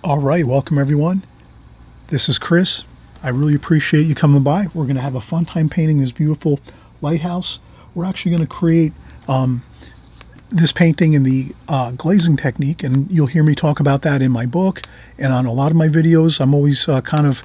All right, welcome everyone. This is Chris. I really appreciate you coming by. We're going to have a fun time painting this beautiful lighthouse. We're actually going to create this painting in the glazing technique, and you'll hear me talk about that in my book and on a lot of my videos. I'm always kind of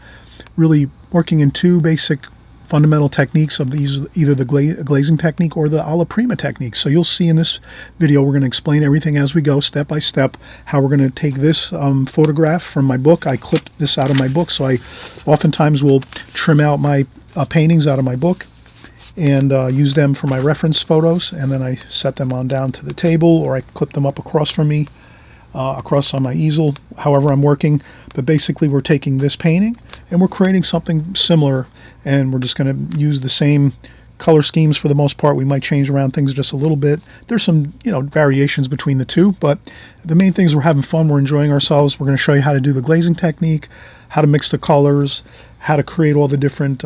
really working in two basic fundamental techniques of these, either the glazing technique or the alla prima technique. So you'll see in this video, we're going to explain everything as we go, step by step, how we're going to take this photograph from my book. I clipped this out of my book, so I oftentimes will trim out my paintings out of my book and use them for my reference photos, and then I set them on down to the table, or I clip them up across from me, across on my easel, however I'm working. But basically we're taking this painting and we're creating something similar, and we're just going to use the same color schemes for the most part. We might change around things just a little bit. There's some, variations between the two, but the main thing is we're having fun, we're enjoying ourselves. We're going to show you how to do the glazing technique, how to mix the colors, how to create all the different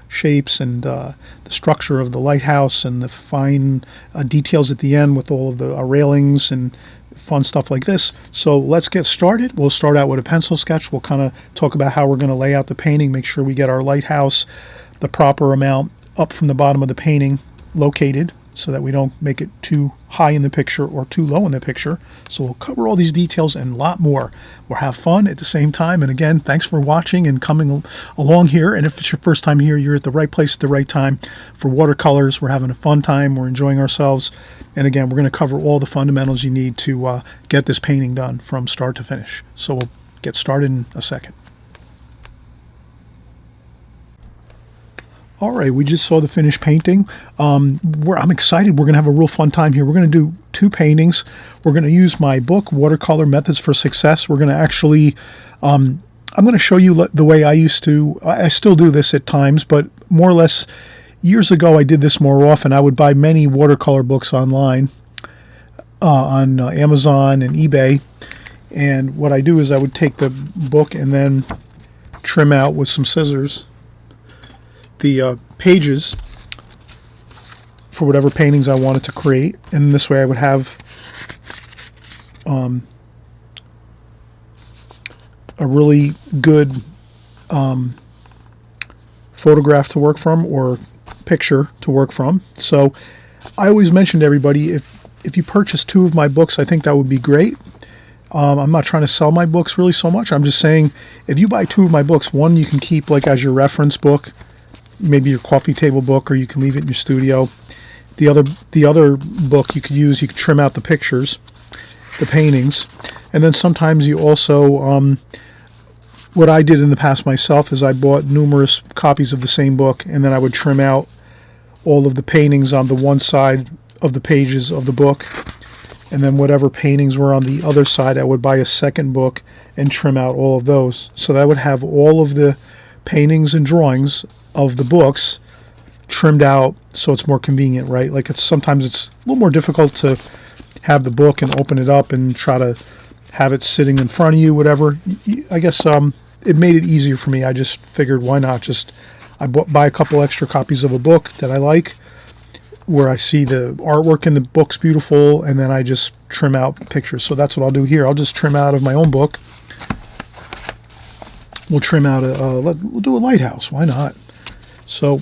shapes and the structure of the lighthouse, and the fine details at the end with all of the railings and fun stuff like this. So let's get started. We'll start out with a pencil sketch. We'll kind of talk about how we're going to lay out the painting, make sure we get our lighthouse the proper amount up from the bottom of the painting located, so that we don't make it too high in the picture or too low in the picture. So we'll cover all these details and a lot more. We'll have fun at the same time. And again, thanks for watching and coming along here. And if it's your first time here, you're at the right place at the right time for watercolors. We're having a fun time. We're enjoying ourselves. And again, we're going to cover all the fundamentals you need to get this painting done from start to finish. So we'll get started in a second. All right, we just saw the finished painting. I'm excited. We're going to have a real fun time here. We're going to do two paintings. We're going to use my book, Watercolor Methods for Success. We're going to actually, I'm going to show you the way I used to. I still do this at times, but more or less years ago I did this more often. I would buy many watercolor books online on Amazon and eBay. And what I do is I would take the book and then trim out with some scissors the pages for whatever paintings I wanted to create, and this way I would have a really good photograph to work from, or picture to work from. So I always mention to everybody, if you purchase two of my books, I think that would be great. I'm not trying to sell my books really so much. I'm just saying, if you buy two of my books, one you can keep like as your reference book, maybe your coffee table book, or you can leave it in your studio. The other book you could trim out the pictures, the paintings. And then sometimes you also, what I did in the past myself is I bought numerous copies of the same book, and then I would trim out all of the paintings on the one side of the pages of the book, and then whatever paintings were on the other side, I would buy a second book and trim out all of those. So that would have all of the paintings and drawings of the books trimmed out, so it's more convenient, right? Like sometimes it's a little more difficult to have the book and open it up and try to have it sitting in front of you, whatever. I guess it made it easier for me. I just figured, why not buy a couple extra copies of a book that I like, where I see the artwork in the book's beautiful, and then I just trim out pictures. So that's what I'll do here. I'll just trim out of my own book. We'll trim out we'll do a lighthouse. Why not? So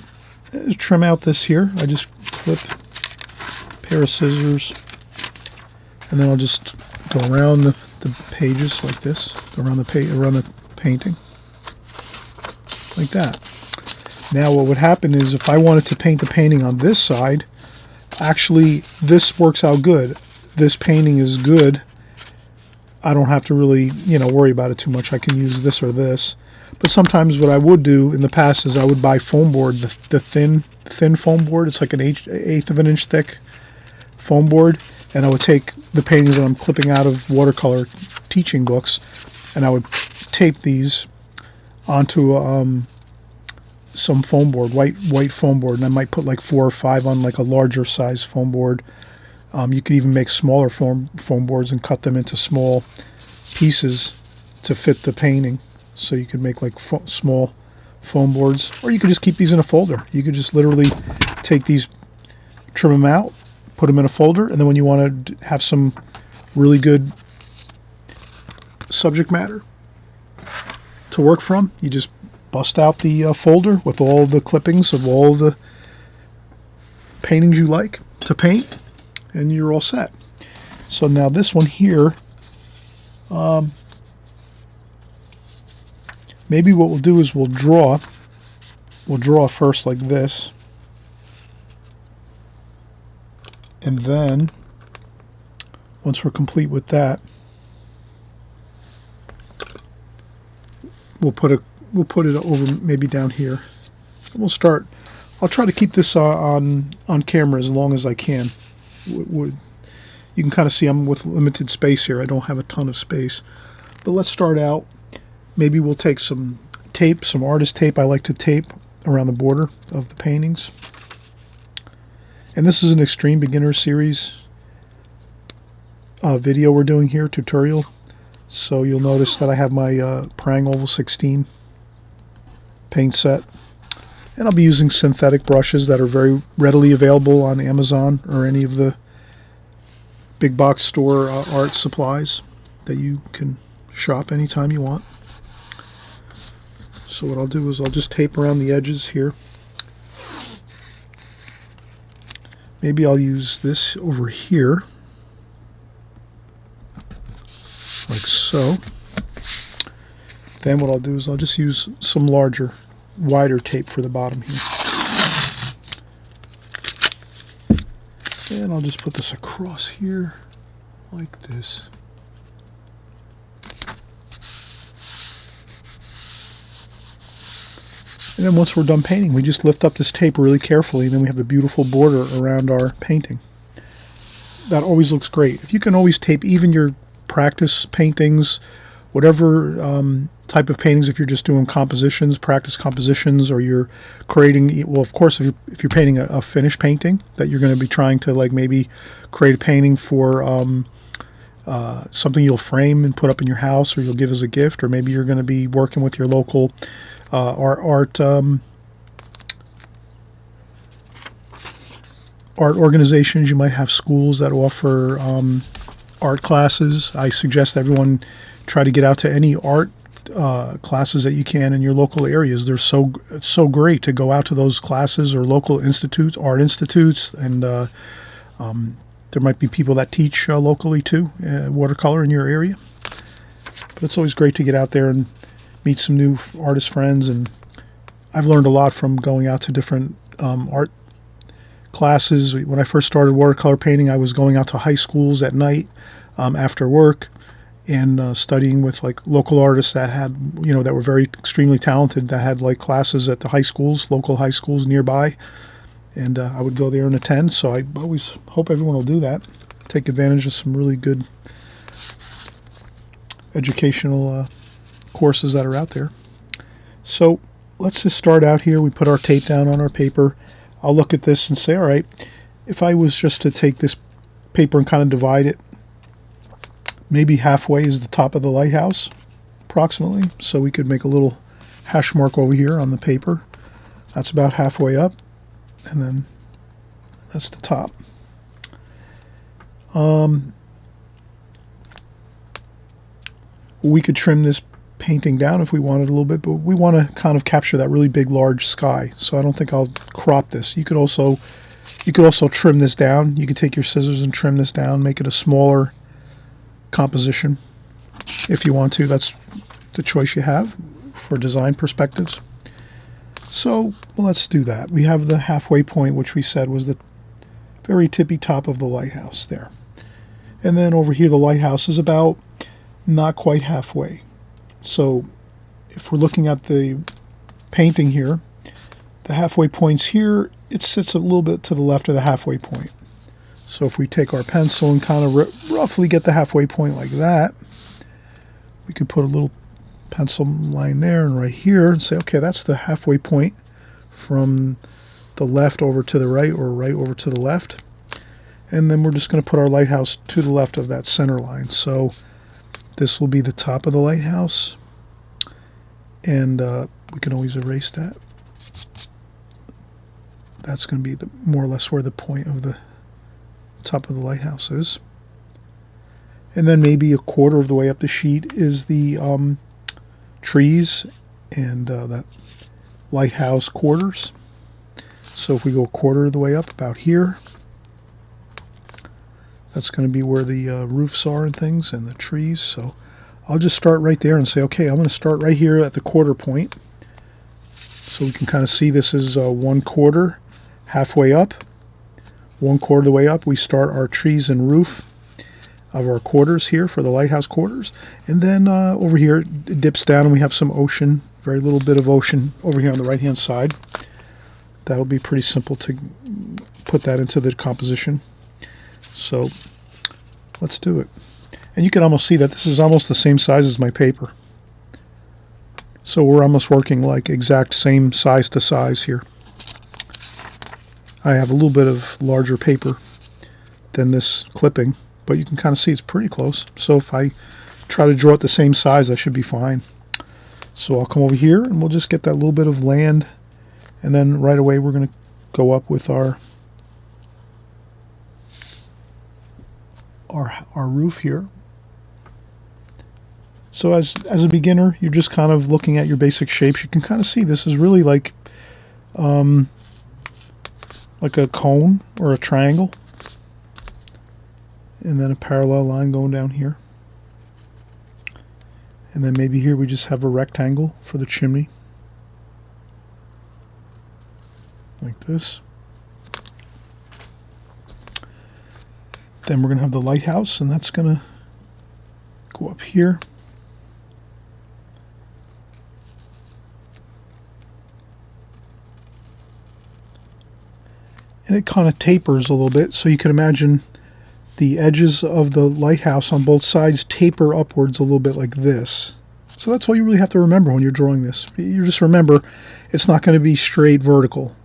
trim out this here. I just clip a pair of scissors, and then I'll just go around the pages like this, go around the painting like that. Now what would happen is, if I wanted to paint the painting on this side, actually this works out good. This painting is good. I don't have to really, worry about it too much. I can use this or this. But sometimes what I would do in the past is I would buy foam board, the thin foam board. It's like an eighth of an inch thick foam board, and I would take the paintings that I'm clipping out of watercolor teaching books, and I would tape these onto some foam board, white foam board, and I might put like 4 or 5 on like a larger size foam board. You could even make smaller foam boards and cut them into small pieces to fit the painting. So you could make like small foam boards, or you could just keep these in a folder. You could just literally take these, trim them out, put them in a folder, and then when you want to have some really good subject matter, to work from. You just bust out the folder with all the clippings of all the paintings you like to paint, and you're all set. So now this one here, maybe what we'll do is we'll draw first like this, and then once we're complete with that, we'll put it over maybe down here. We'll start. I'll try to keep this on camera as long as I can. You can kind of see I'm with limited space here. I don't have a ton of space. But let's start out. Maybe we'll take some tape, some artist tape. I like to tape around the border of the paintings. And this is an extreme beginner series video we're doing here, tutorial. So you'll notice that I have my Prang Oval 16 paint set. And I'll be using synthetic brushes that are very readily available on Amazon or any of the big box store art supplies that you can shop anytime you want. So what I'll do is I'll just tape around the edges here. Maybe I'll use this over here, like so. Then what I'll do is I'll just use some wider tape for the bottom here. And I'll just put this across here like this. And then once we're done painting, we just lift up this tape really carefully, and then we have a beautiful border around our painting. That always looks great. If you can always tape even your practice paintings, whatever type of paintings, if you're just doing compositions, practice compositions, or you're creating, well, of course, if you're painting a finished painting that you're going to be trying to like maybe create a painting for something you'll frame and put up in your house, or you'll give as a gift, or maybe you're going to be working with your local art organizations. You might have schools that offer art classes. I suggest everyone try to get out to any art classes that you can in your local areas. It's so great to go out to those classes or local institutes, art institutes, and there might be people that teach locally too, watercolor in your area. But it's always great to get out there and meet some new artist friends, and I've learned a lot from going out to different art classes. When I first started watercolor painting, I was going out to high schools at night after work, and studying with like local artists that had, that were very extremely talented, that had like classes at the high schools, local high schools nearby, and I would go there and attend. So I always hope everyone will do that, take advantage of some really good educational courses that are out there. So let's just start out here. We put our tape down on our paper. I'll look at this and say, all right, if I was just to take this paper and kind of divide it, maybe halfway is the top of the lighthouse, approximately. So we could make a little hash mark over here on the paper. That's about halfway up, and then that's the top. We could trim this painting down if we wanted a little bit, but we want to kind of capture that really big, large sky. So I don't think I'll crop this. You could also trim this down. You could take your scissors and trim this down, make it a smaller composition if you want to. That's the choice you have for design perspectives. So let's do that. We have the halfway point, which we said was the very tippy top of the lighthouse there. And then over here, the lighthouse is about not quite halfway. So if we're looking at the painting here, the halfway point's here. It sits a little bit to the left of the halfway point. So if we take our pencil and kind of roughly get the halfway point like that, we could put a little pencil line there and right here and say, okay, that's the halfway point from the left over to the right, or right over to the left. And then we're just going to put our lighthouse to the left of that center line. So this will be the top of the lighthouse, and we can always erase that. That's going to be more or less where the point of the top of the lighthouse is. And then maybe a quarter of the way up the sheet is the trees and that lighthouse quarters. So if we go a quarter of the way up about here, that's going to be where the roofs are and things and the trees. So I'll just start right there and say, okay, I'm going to start right here at the quarter point. So we can kind of see this is 1/4 halfway up. 1/4 of the way up, we start our trees and roof of our quarters here for the lighthouse quarters. And then over here it dips down and we have some ocean, very little bit of ocean over here on the right hand side. That'll be pretty simple to put that into the composition. So let's do it. And you can almost see that this is almost the same size as my paper. So we're almost working like exact same size to size here. I have a little bit of larger paper than this clipping, but you can kind of see it's pretty close. So if I try to draw it the same size, I should be fine. So I'll come over here and we'll just get that little bit of land, and then right away we're going to go up with our roof here. So as a beginner, you're just kind of looking at your basic shapes. You can kind of see this is really like a cone or a triangle, and then a parallel line going down here. And then maybe here we just have a rectangle for the chimney, like this. Then we're going to have the lighthouse, and that's going to go up here. And it kind of tapers a little bit, so you can imagine the edges of the lighthouse on both sides taper upwards a little bit like this. So that's all you really have to remember when you're drawing this. You just remember it's not going to be straight vertical.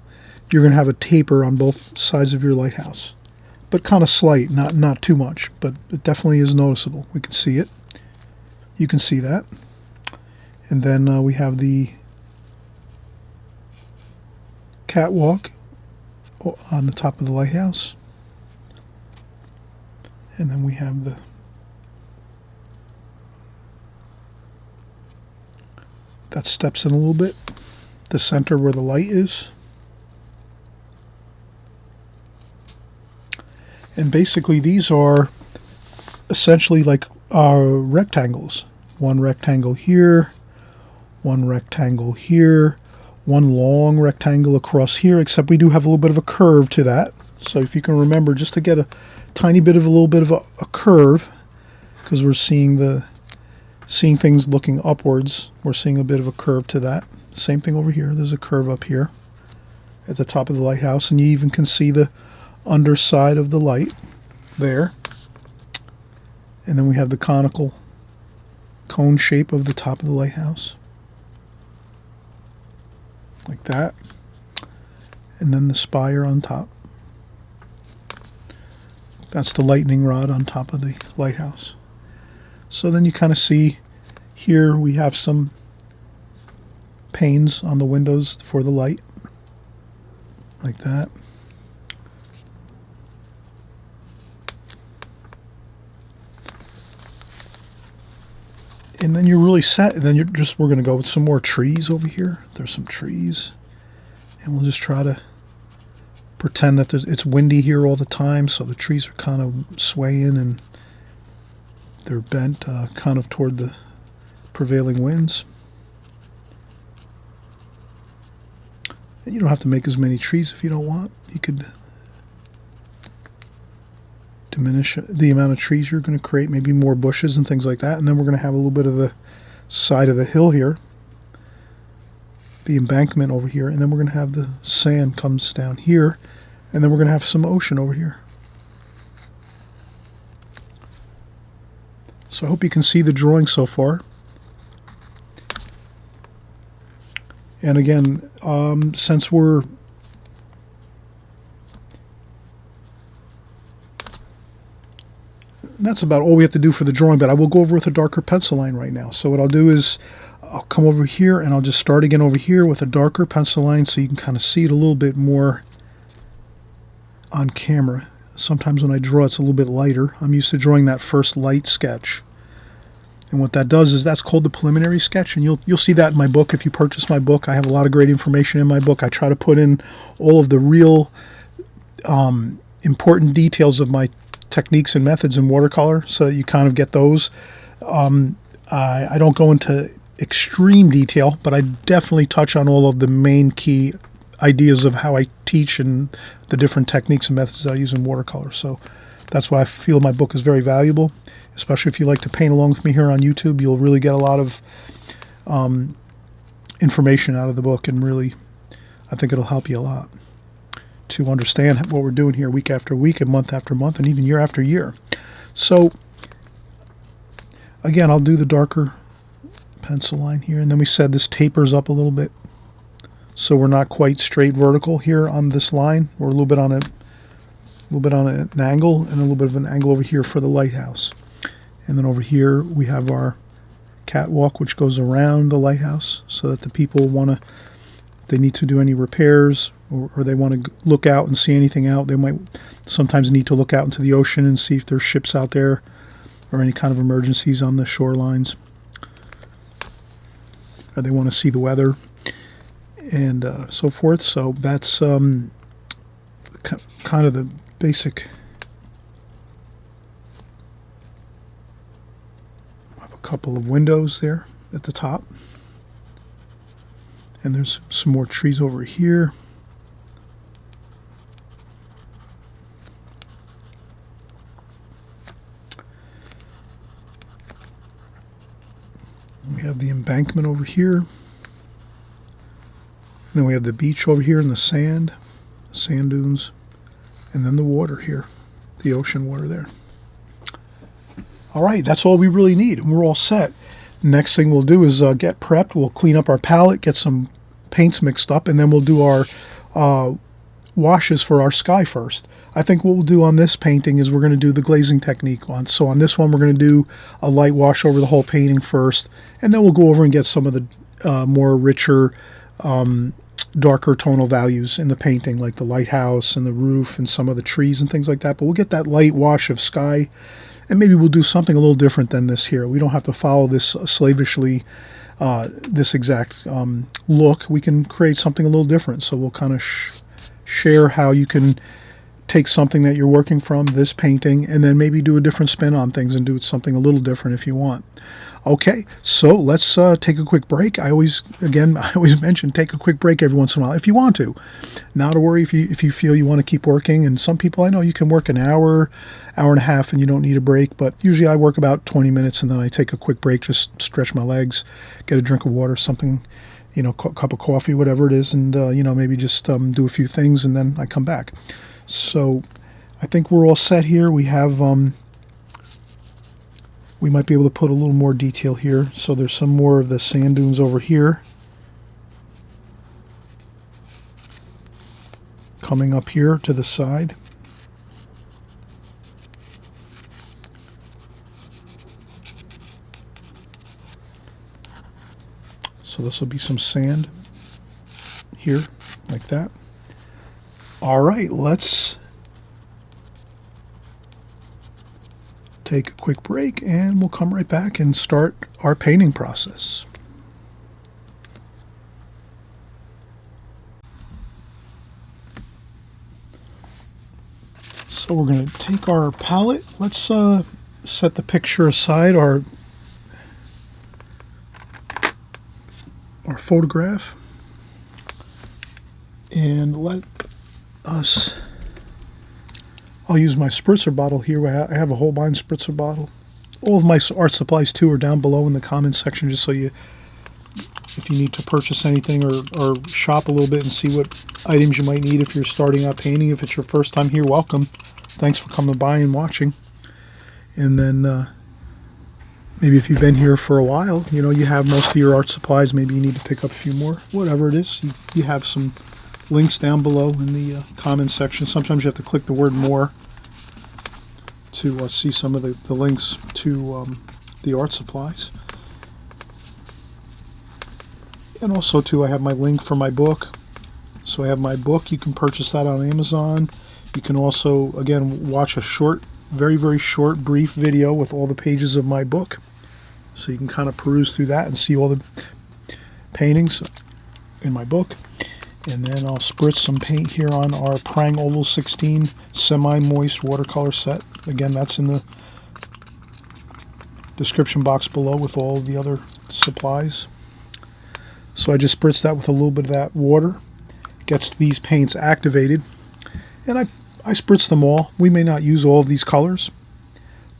You're going to have a taper on both sides of your lighthouse, but kind of slight, not too much, but it definitely is noticeable. We can see it. You can see that. And then we have the catwalk on the top of the lighthouse. And then we have that steps in a little bit, the center where the light is. And basically these are essentially like rectangles. One rectangle here, one rectangle here, one long rectangle across here, except we do have a little bit of a curve to that. So if you can remember, just to get a tiny bit of a little bit of a curve, because we're seeing things looking upwards, we're seeing a bit of a curve to that. Same thing over here. There's a curve up here at the top of the lighthouse, and you even can see the underside of the light there. And then we have the conical cone shape of the top of the lighthouse, like that. And then the spire on top. That's the lightning rod on top of the lighthouse. So then you kind of see here we have some panes on the windows for the light, like that. And then you're really set. And then we're going to go with some more trees over here. There's some trees. And we'll just try to pretend that it's windy here all the time, so the trees are kind of swaying and they're bent kind of toward the prevailing winds. And you don't have to make as many trees if you don't want. You could diminish the amount of trees you're going to create, maybe more bushes and things like that. And then we're going to have a little bit of the side of the hill here, the embankment over here, and then we're going to have the sand comes down here, and then we're going to have some ocean over here. So I hope you can see the drawing so far. And again, since that's about all we have to do for the drawing, but I will go over with a darker pencil line right now. So what I'll do is I'll come over here and I'll just start again over here with a darker pencil line so you can kind of see it a little bit more on camera. Sometimes when I draw it's a little bit lighter. I'm used to drawing that first light sketch. And what that does is that's called the preliminary sketch, and you'll see that in my book if you purchase my book. I have a lot of great information in my book. I try to put in all of the real important details of my techniques and methods in watercolor so that you kind of get those. I don't go into extreme detail, but I definitely touch on all of the main key ideas of how I teach and the different techniques and methods I use in watercolor. So that's why I feel my book is very valuable, especially if you like to paint along with me here on YouTube. You'll really get a lot of information out of the book, and really, I think it'll help you a lot to understand what we're doing here week after week and month after month and even year after year. So again, I'll do the darker pencil line here, and then we said this tapers up a little bit, so we're not quite straight vertical here on this line. We're a little bit on an angle, and a little bit of an angle over here for the lighthouse. And then over here we have our catwalk, which goes around the lighthouse, so that the people they need to do any repairs, or they want to look out and see anything out. They might sometimes need to look out into the ocean and see if there's ships out there or any kind of emergencies on the shorelines. Or they want to see the weather and so forth. So that's kind of the basic. I have a couple of windows there at the top. And there's some more trees over here. We have the embankment over here. And then we have the beach over here and the sand dunes, and then the water here, the ocean water there. All right, that's all we really need, and we're all set. Next thing we'll do is get prepped. We'll clean up our palette, get some paints mixed up, and then we'll do our washes for our sky first. I think what we'll do on this painting is we're going to do the glazing technique on. So on this one, we're going to do a light wash over the whole painting first, and then we'll go over and get some of the more richer, darker tonal values in the painting, like the lighthouse and the roof and some of the trees and things like that. But we'll get that light wash of sky, and maybe we'll do something a little different than this here. We don't have to follow this slavishly, this exact look. We can create something a little different. So we'll kind of share how you can take something that you're working from, this painting, and then maybe do a different spin on things and do something a little different if you want. Okay, so let's take a quick break. I always mention take a quick break every once in a while if you want to. Not to worry if you feel you want to keep working. And some people, I know you can work an hour and a half and you don't need a break, but usually I work about 20 minutes and then I take a quick break, just stretch my legs, get a drink of water, something, cup of coffee, whatever it is, and maybe just do a few things, and then I come back. So I think we're all set here. We have we might be able to put a little more detail here. So there's some more of the sand dunes over here coming up here to the side. So this will be some sand here, like that. All right, let's take a quick break and we'll come right back and start our painting process. So we're going to take our palette. Let's set the picture aside, our photograph, and let us, I'll use my spritzer bottle here. I have a Holbein spritzer bottle. All of my art supplies too are down below in the comments section, just so if you need to purchase anything or shop a little bit and see what items you might need if you're starting out painting. If it's your first time here, welcome. Thanks for coming by and watching. And then maybe if you've been here for a while, you have most of your art supplies. Maybe you need to pick up a few more. Whatever it is, you have some links down below in the comments section. Sometimes you have to click the word more to see some of the links to the art supplies. And also too, I have my link for my book. So I have my book. You can purchase that on Amazon. You can also, again, watch a short, very, very short, brief video with all the pages of my book. So you can kind of peruse through that and see all the paintings in my book. And then I'll spritz some paint here on our Prang Oval 16 semi-moist watercolor set. Again, that's in the description box below with all the other supplies. So I just spritz that with a little bit of that water. Gets these paints activated. And I spritz them all. We may not use all of these colors,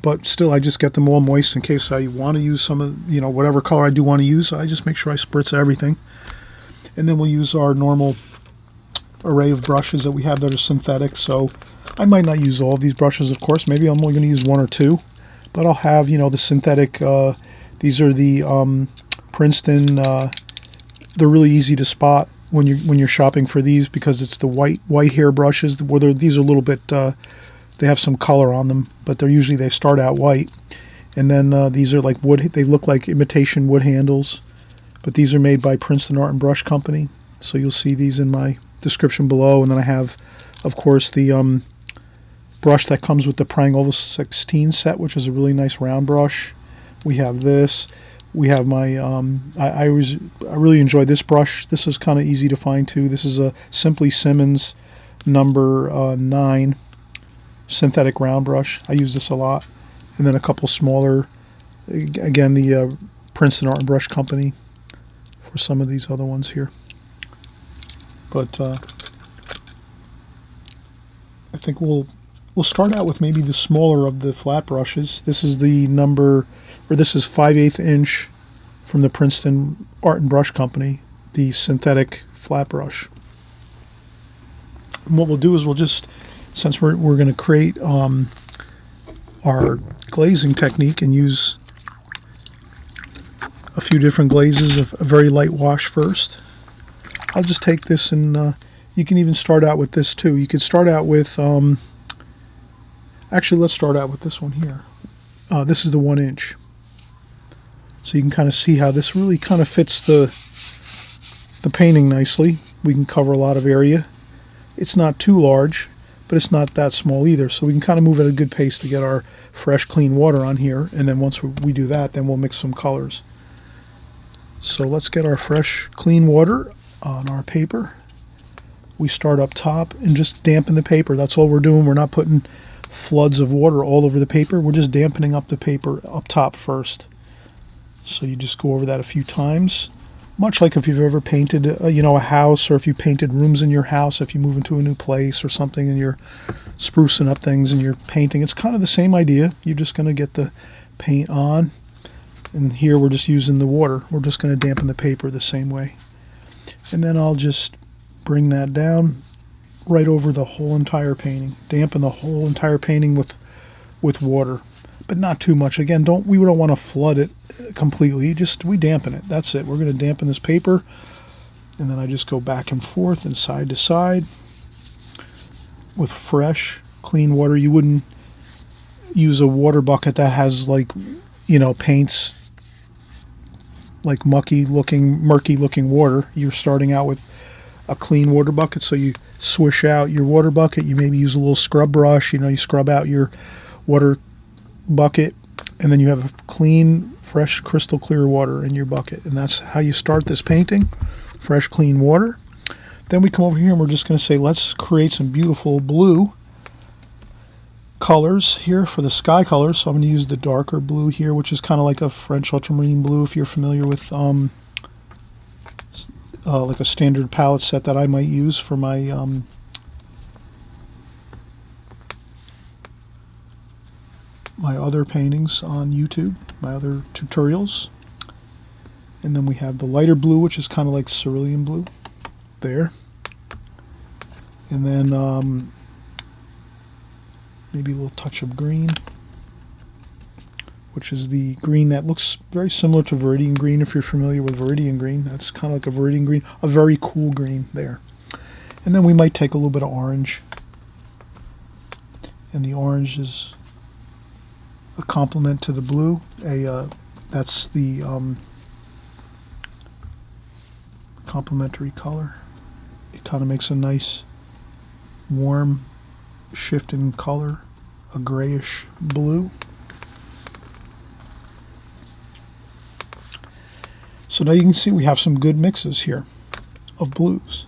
but still I just get them all moist in case I want to use some of, whatever color I do want to use. I just make sure I spritz everything. And then we'll use our normal array of brushes that we have that are synthetic. So I might not use all of these brushes, of course. Maybe I'm only going to use one or two. But I'll have, the synthetic. These are the Princeton. They're really easy to spot when you're shopping for these because it's the white hair brushes. These are a little bit. They have some color on them, but they start out white. And then these are like wood. They look like imitation wood handles. But these are made by Princeton Art and Brush Company. So you'll see these in my description below. And then I have, of course, the brush that comes with the Prang Oval 16 set, which is a really nice round brush. We have this. We have my, I really enjoy this brush. This is kind of easy to find too. This is a Simply Simmons number 9 synthetic round brush. I use this a lot. And then a couple smaller, again, the Princeton Art and Brush Company for some of these other ones here. But I think we'll start out with maybe the smaller of the flat brushes. This is the this is 5/8 inch from the Princeton Art and Brush Company, the synthetic flat brush. And what we'll do is we'll just, since we're going to create our glazing technique and use a few different glazes of a very light wash first. I'll just take this and you can even start out with this too. You could start out with, actually let's start out with this one here. This is the 1 inch. So you can kind of see how this really kind of fits the painting nicely. We can cover a lot of area. It's not too large, but it's not that small either. So we can kind of move at a good pace to get our fresh, clean water on here. And then once we do that, then we'll mix some colors. So let's get our fresh, clean water on our paper. We start up top and just dampen the paper. That's all we're doing. We're not putting floods of water all over the paper. We're just dampening up the paper up top first. So you just go over that a few times. Much like if you've ever painted, a house, or if you painted rooms in your house, if you move into a new place or something and you're sprucing up things and you're painting. It's kind of the same idea. You're just going to get the paint on. And here we're just using the water. We're just going to dampen the paper the same way. And then I'll just bring that down right over the whole entire painting. Dampen the whole entire painting with water, but not too much. Again, we don't want to flood it completely. We dampen it. That's it. We're going to dampen this paper, and then I just go back and forth and side to side with fresh, clean water. You wouldn't use a water bucket that has paints like murky looking water. You're starting out with a clean water bucket, so you swish out your water bucket. You maybe use a little scrub brush. You scrub out your water bucket, and then you have clean, fresh, crystal clear water in your bucket. And that's how you start this painting, fresh, clean water. Then we come over here and we're just going to say, let's create some beautiful blue colors here for the sky colors. So I'm going to use the darker blue here, which is kind of like a French ultramarine blue, if you're familiar with like a standard palette set that I might use for my my other paintings on YouTube, my other tutorials. And then we have the lighter blue, which is kind of like cerulean blue there. And then maybe a little touch of green, which is the green that looks very similar to Viridian green. If you're familiar with Viridian green, that's kind of like a Viridian green, a very cool green there. And then we might take a little bit of orange, and the orange is a complement to the blue. That's the complementary color. It kind of makes a nice warm shift in color, a grayish blue. So now you can see we have some good mixes here of blues.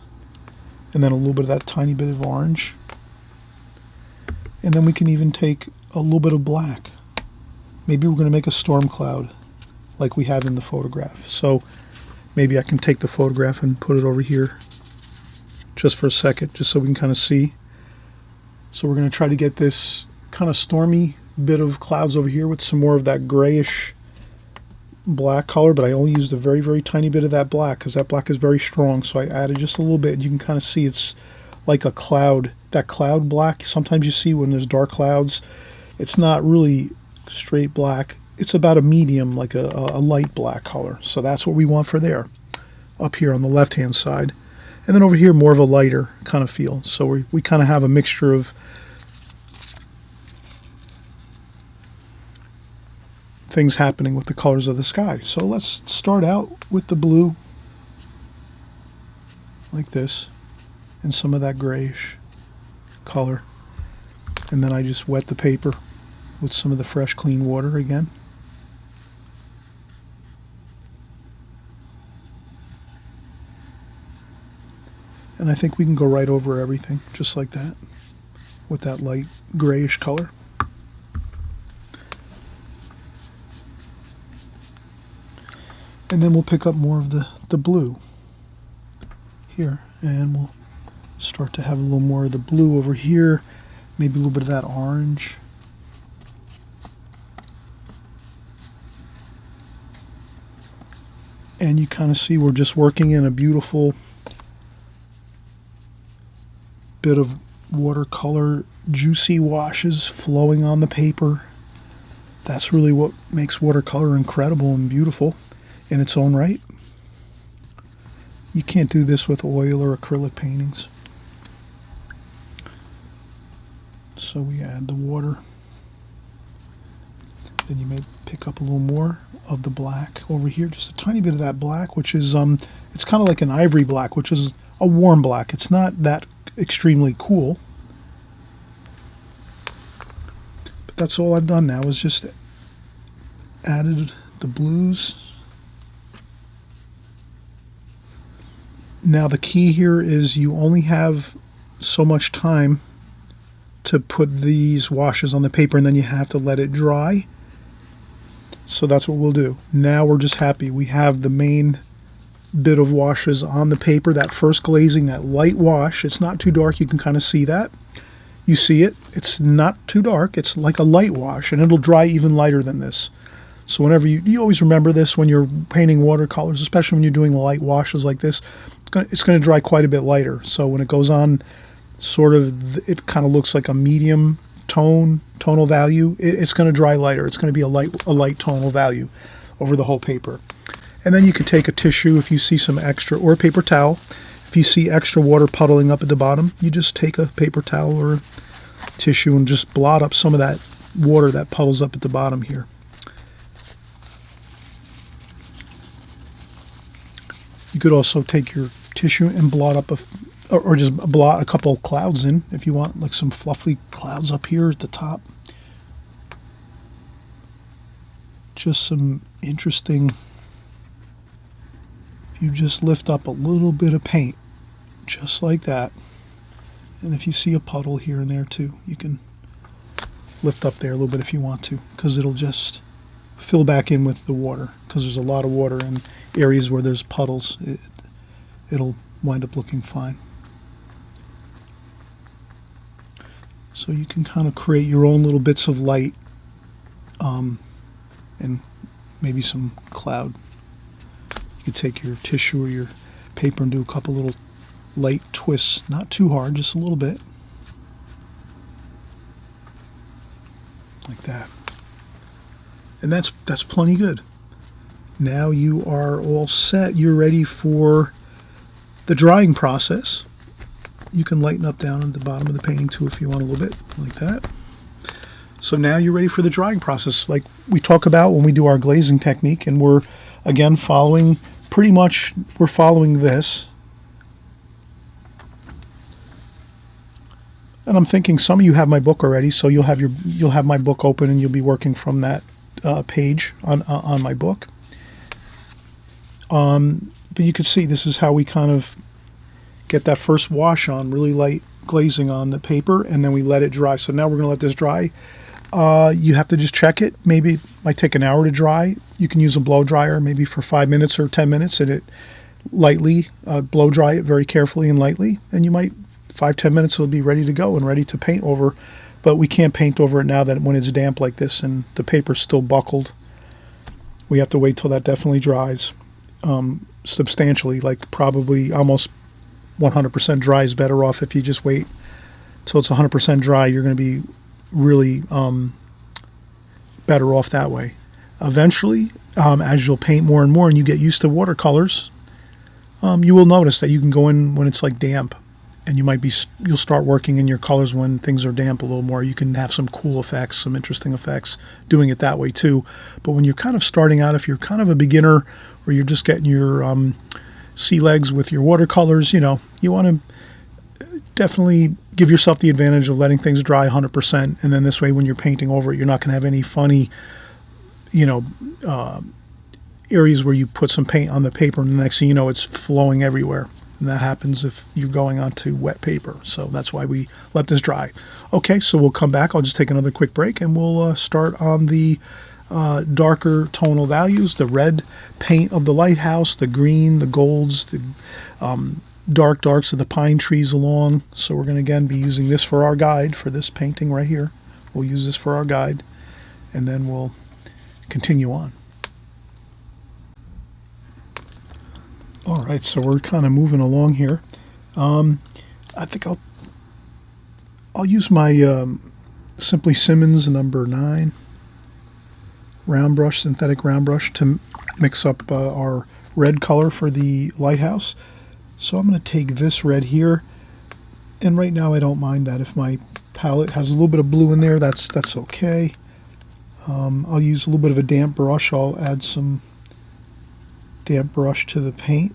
And then a little bit of that tiny bit of orange. And then we can even take a little bit of black. Maybe we're going to make a storm cloud like we have in the photograph. So maybe I can take the photograph and put it over here just for a second, just so we can kind of see. So we're going to try to get this kind of stormy bit of clouds over here with some more of that grayish black color, but I only used a very, very tiny bit of that black because that black is very strong. So I added just a little bit. You can kind of see it's like a cloud, that cloud black. Sometimes you see when there's dark clouds, it's not really straight black. It's about a medium, like a light black color. So that's what we want for there, up here on the left-hand side. And then over here, more of a lighter kind of feel. So we kind of have a mixture of things happening with the colors of the sky. So let's start out with the blue, like this, and some of that grayish color. And then I just wet the paper with some of the fresh, clean water again. And I think we can go right over everything, just like that, with that light grayish color. And then we'll pick up more of the blue here, and we'll start to have a little more of the blue over here, maybe a little bit of that orange. And you kind of see we're just working in a beautiful bit of watercolor, juicy washes flowing on the paper. That's really what makes watercolor incredible and beautiful in its own right. You can't do this with oil or acrylic paintings. So we add the water. Then you may pick up a little more of the black over here, just a tiny bit of that black, which is it's kind of like an ivory black, which is a warm black. It's not that extremely cool. But that's all I've done now, is just added the blues. Now the key here is you only have so much time to put these washes on the paper, and then you have to let it dry. So that's what we'll do. Now we're just happy we have the main bit of washes on the paper, that first glazing, that light wash. It's not too dark, you can kind of see that. You see it, it's not too dark, it's like a light wash, and it'll dry even lighter than this. So whenever you always remember this when you're painting watercolors, especially when you're doing light washes like this, it's going to dry quite a bit lighter. So when it goes on, sort of, it kind of looks like a medium tonal value. It's going to dry lighter. It's going to be a light tonal value over the whole paper. And then you could take a tissue if you see some extra, or a paper towel. If you see extra water puddling up at the bottom, you just take a paper towel or a tissue and just blot up some of that water that puddles up at the bottom here. You could also take your tissue and blot up or just blot a couple clouds in if you want, like some fluffy clouds up here at the top. Just some interesting, if you just lift up a little bit of paint, just like that. And if you see a puddle here and there too, you can lift up there a little bit if you want to, because it'll just fill back in with the water, because there's a lot of water in areas where there's puddles. It'll wind up looking fine. So you can kind of create your own little bits of light, and maybe some cloud. You could take your tissue or your paper and do a couple little light twists, not too hard, just a little bit, like that. And that's plenty good. Now you are all set. You're ready for the drying process. You can lighten up down at the bottom of the painting too if you want a little bit, like that. So now you're ready for the drying process, like we talk about when we do our glazing technique, and we're again following, pretty much we're following this. And I'm thinking some of you have my book already, so you'll have my book open and you'll be working from that page on my book. But you can see this is how we kind of get that first wash on, really light glazing on the paper, and then we let it dry. So now we're going to let this dry. You have to just check it. Maybe it might take an hour to dry. You can use a blow dryer maybe for 5 minutes or 10 minutes, and it lightly blow dry it very carefully and lightly, and you might 5-10 minutes it'll be ready to go and ready to paint over. But we can't paint over it now that when it's damp like this and the paper's still buckled. We have to wait till that definitely dries substantially, like probably almost 100% dry is better off. If you just wait till it's 100% dry, you're going to be really better off that way. Eventually, as you'll paint more and more and you get used to watercolors, you will notice that you can go in when it's like damp, and you'll start working in your colors when things are damp a little more. You can have some cool effects, some interesting effects doing it that way too. But when you're kind of starting out, if you're kind of a beginner or you're just getting your sea legs with your watercolors, you want to definitely give yourself the advantage of letting things dry 100%. And then this way, when you're painting over it, you're not going to have any funny, areas where you put some paint on the paper and the next thing you know, it's flowing everywhere. And that happens if you're going onto wet paper. So that's why we let this dry. Okay, so we'll come back. I'll just take another quick break and we'll start on the darker tonal values, the red paint of the lighthouse, the green, the golds, the darks of the pine trees along. So we're going to again be using this for our guide for this painting right here. We'll use this for our guide and then we'll continue on. All right, so we're kind of moving along here. I think I'll use my Simply Simmons number 9 round brush, synthetic round brush, to mix up our red color for the lighthouse. So I'm going to take this red here, and right now I don't mind that. If my palette has a little bit of blue in there, that's okay. I'll use a little bit of a damp brush. I'll add some damp brush to the paint.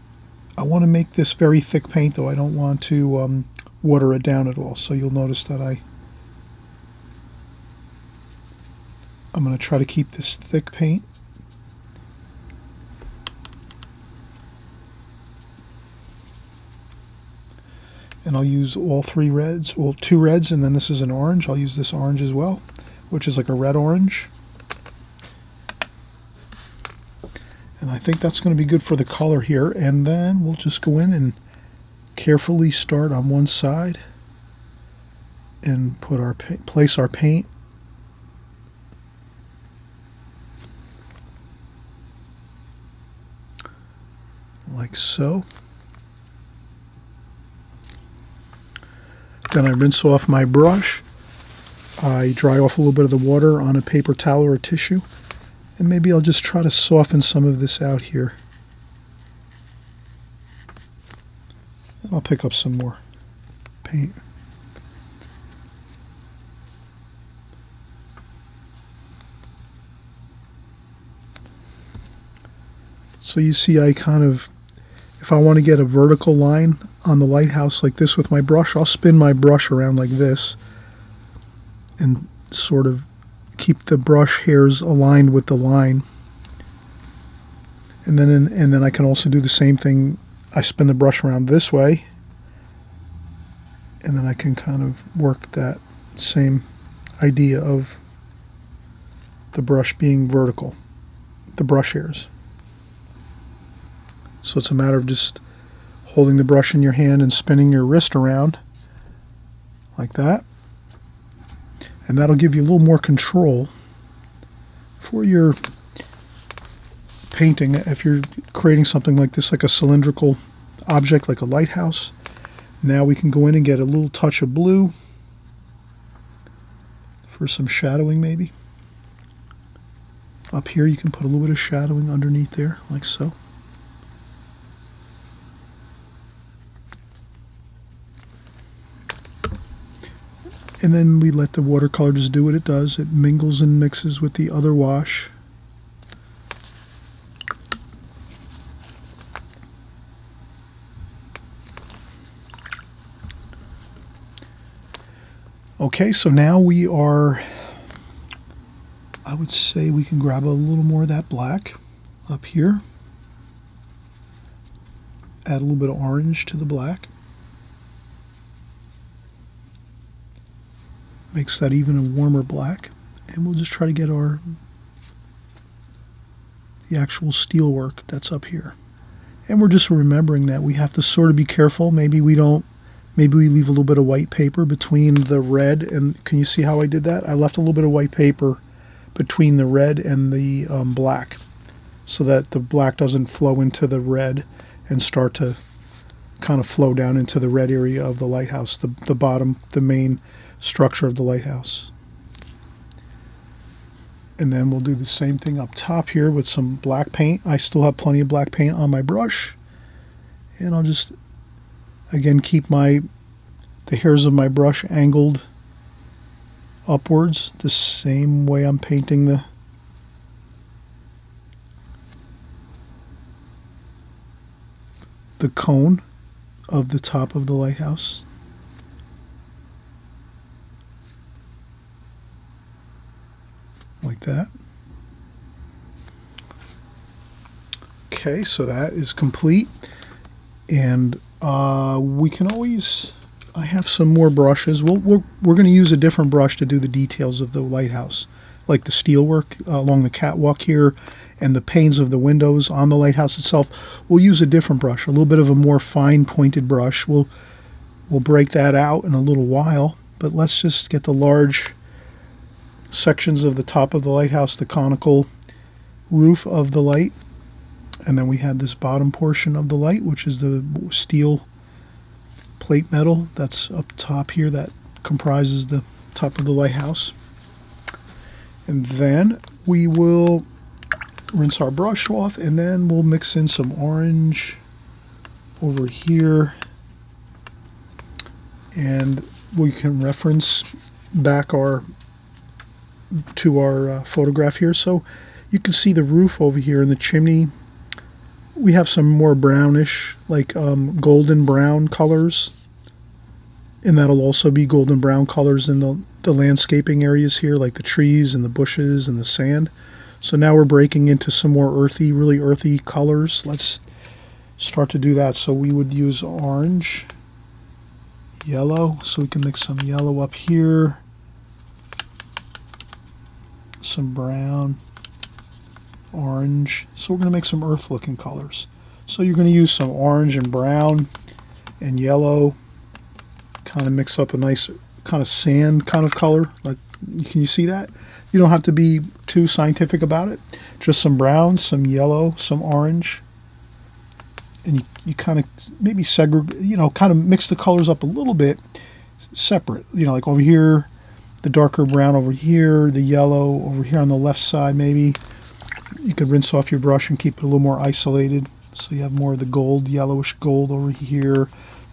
I want to make this very thick paint though. I don't want to water it down at all. So you'll notice that I'm going to try to keep this thick paint. And I'll use all 3 reds, well 2 reds, and then this is an orange. I'll use this orange as well, which is like a red orange. And I think that's going to be good for the color here. And then we'll just go in and carefully start on one side and put place our paint. Like so. Then I rinse off my brush. I dry off a little bit of the water on a paper towel or a tissue. And maybe I'll just try to soften some of this out here. I'll pick up some more paint. So you see I kind of, if I want to get a vertical line on the lighthouse like this with my brush, I'll spin my brush around like this and sort of keep the brush hairs aligned with the line. And then I can also do the same thing. I spin the brush around this way, and then I can kind of work that same idea of the brush being vertical, the brush hairs. So it's a matter of just holding the brush in your hand and spinning your wrist around like that. And that'll give you a little more control for your painting. If you're creating something like this, like a cylindrical object, like a lighthouse, now we can go in and get a little touch of blue for some shadowing maybe. Up here you can put a little bit of shadowing underneath there, like so. And then we let the watercolor just do what it does. It mingles and mixes with the other wash. Okay, so now we are, I would say we can grab a little more of that black up here. Add a little bit of orange to the black. Makes that even a warmer black. And we'll just try to get the actual steel work that's up here. And we're just remembering that we have to sort of be careful. Maybe we leave a little bit of white paper between the red and, can you see how I did that? I left a little bit of white paper between the red and the black, so that the black doesn't flow into the red and start to kind of flow down into the red area of the lighthouse, the bottom, the main structure of the lighthouse. And then we'll do the same thing up top here with some black paint. I still have plenty of black paint on my brush. And I'll just, again, keep the hairs of my brush angled upwards, the same way I'm painting the cone of the top of the lighthouse. Like that. Okay, so that is complete. And we can always, I have some more brushes. We're going to use a different brush to do the details of the lighthouse, like the steel work along the catwalk here and the panes of the windows on the lighthouse itself. We'll use a different brush, a little bit of a more fine pointed brush. We'll break that out in a little while, but let's just get the large sections of the top of the lighthouse, the conical roof of the light, and then we had this bottom portion of the light, which is the steel plate metal that's up top here that comprises the top of the lighthouse. And then we will rinse our brush off, and then we'll mix in some orange over here, and we can reference back to our photograph here. So you can see the roof over here and the chimney. We have some more brownish, like golden brown colors, and that'll also be golden brown colors in the landscaping areas here, like the trees and the bushes and the sand. So now we're breaking into some more earthy, really earthy colors. Let's start to do that. So we would use orange, yellow, so we can mix some yellow up here, some brown, orange. So we're going to make some earth looking colors. So you're going to use some orange and brown and yellow, kind of mix up a nice kind of sand kind of color. Like, can you see that? You don't have to be too scientific about it. Just some brown, some yellow, some orange, and you kind of maybe segregate, kind of mix the colors up a little bit separate. Like over here, the darker brown over here, the yellow over here on the left side. Maybe you could rinse off your brush and keep it a little more isolated, so you have more of the gold, yellowish gold over here,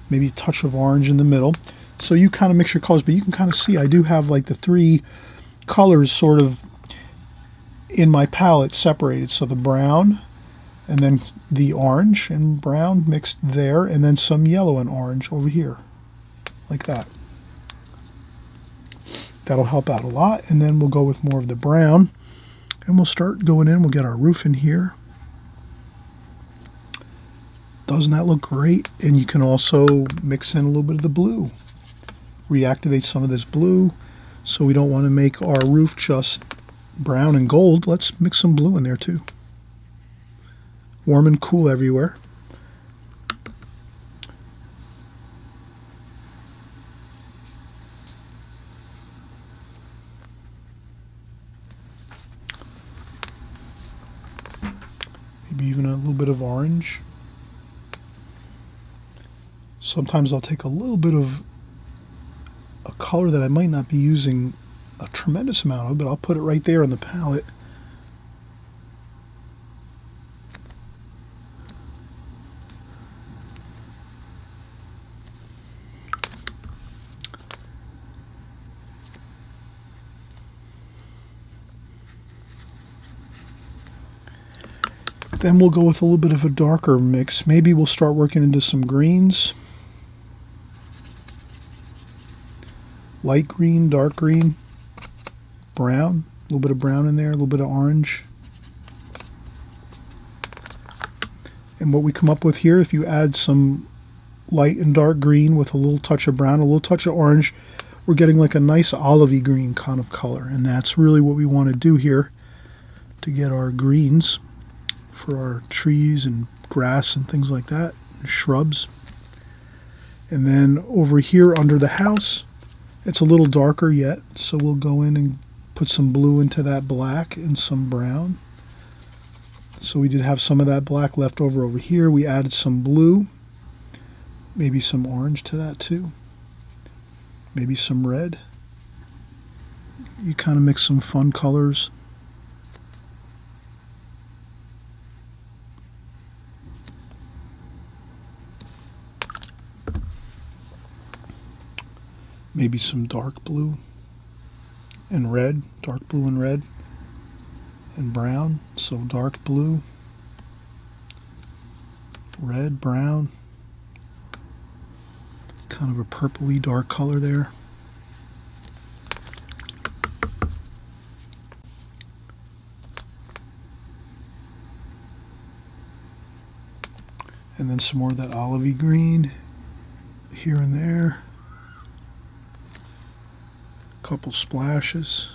maybe a touch of orange in the middle. So you kind of mix your colors, but you can kind of see I do have like the three colors sort of in my palette separated. So the brown, and then the orange and brown mixed there, and then some yellow and orange over here, like that. That'll help out a lot. And then we'll go with more of the brown, and we'll start going in. We'll get our roof in here. Doesn't that look great? And you can also mix in a little bit of the blue. Reactivate some of this blue. So we don't want to make our roof just brown and gold. Let's mix some blue in there too. Warm and cool everywhere. Maybe even a little bit of orange. Sometimes I'll take a little bit of a color that I might not be using a tremendous amount of, but I'll put it right there on the palette. Then we'll go with a little bit of a darker mix. Maybe we'll start working into some greens. Light green, dark green, brown, a little bit of brown in there, a little bit of orange. And what we come up with here, if you add some light and dark green with a little touch of brown, a little touch of orange, we're getting like a nice olivey green kind of color. And that's really what we want to do here to get our greens for our trees and grass and things like that, and shrubs. And then over here under the house, it's a little darker yet, so we'll go in and put some blue into that black and some brown. So we did have some of that black left over here. We added some blue, maybe some orange to that too, maybe some red. You kind of mix some fun colors. Maybe some dark blue and red, dark blue and red and brown. So dark blue, red, brown, kind of a purpley dark color there. And then some more of that olivey green here and there. Couple splashes.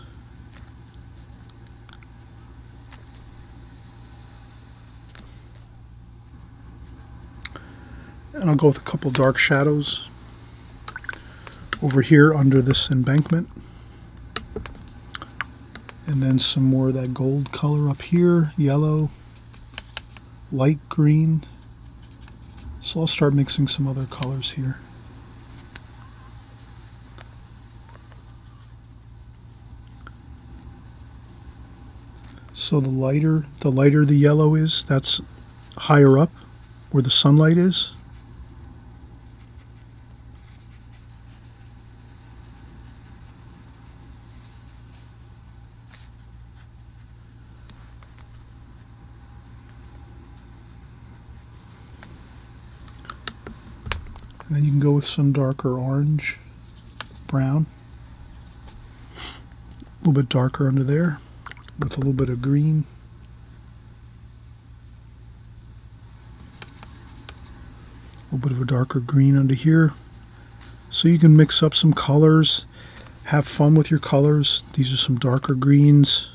And I'll go with a couple dark shadows over here under this embankment. And then some more of that gold color up here, yellow, light green. So I'll start mixing some other colors here. So the lighter the yellow is, that's higher up where the sunlight is. And then you can go with some darker orange, brown, a little bit darker under there, with a little bit of green. A little bit of a darker green under here. So you can mix up some colors, have fun with your colors. These are some darker greens.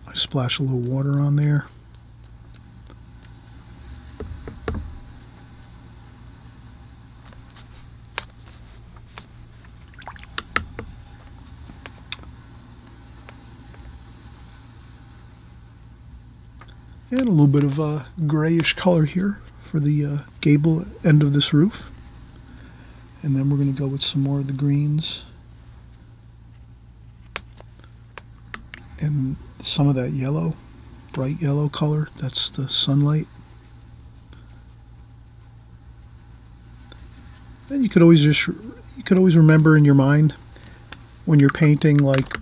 I splash a little water on there. And a little bit of a grayish color here for the gable end of this roof. And then we're going to go with some more of the greens. And some of that yellow, bright yellow color, that's the sunlight. And you could always remember in your mind when you're painting, like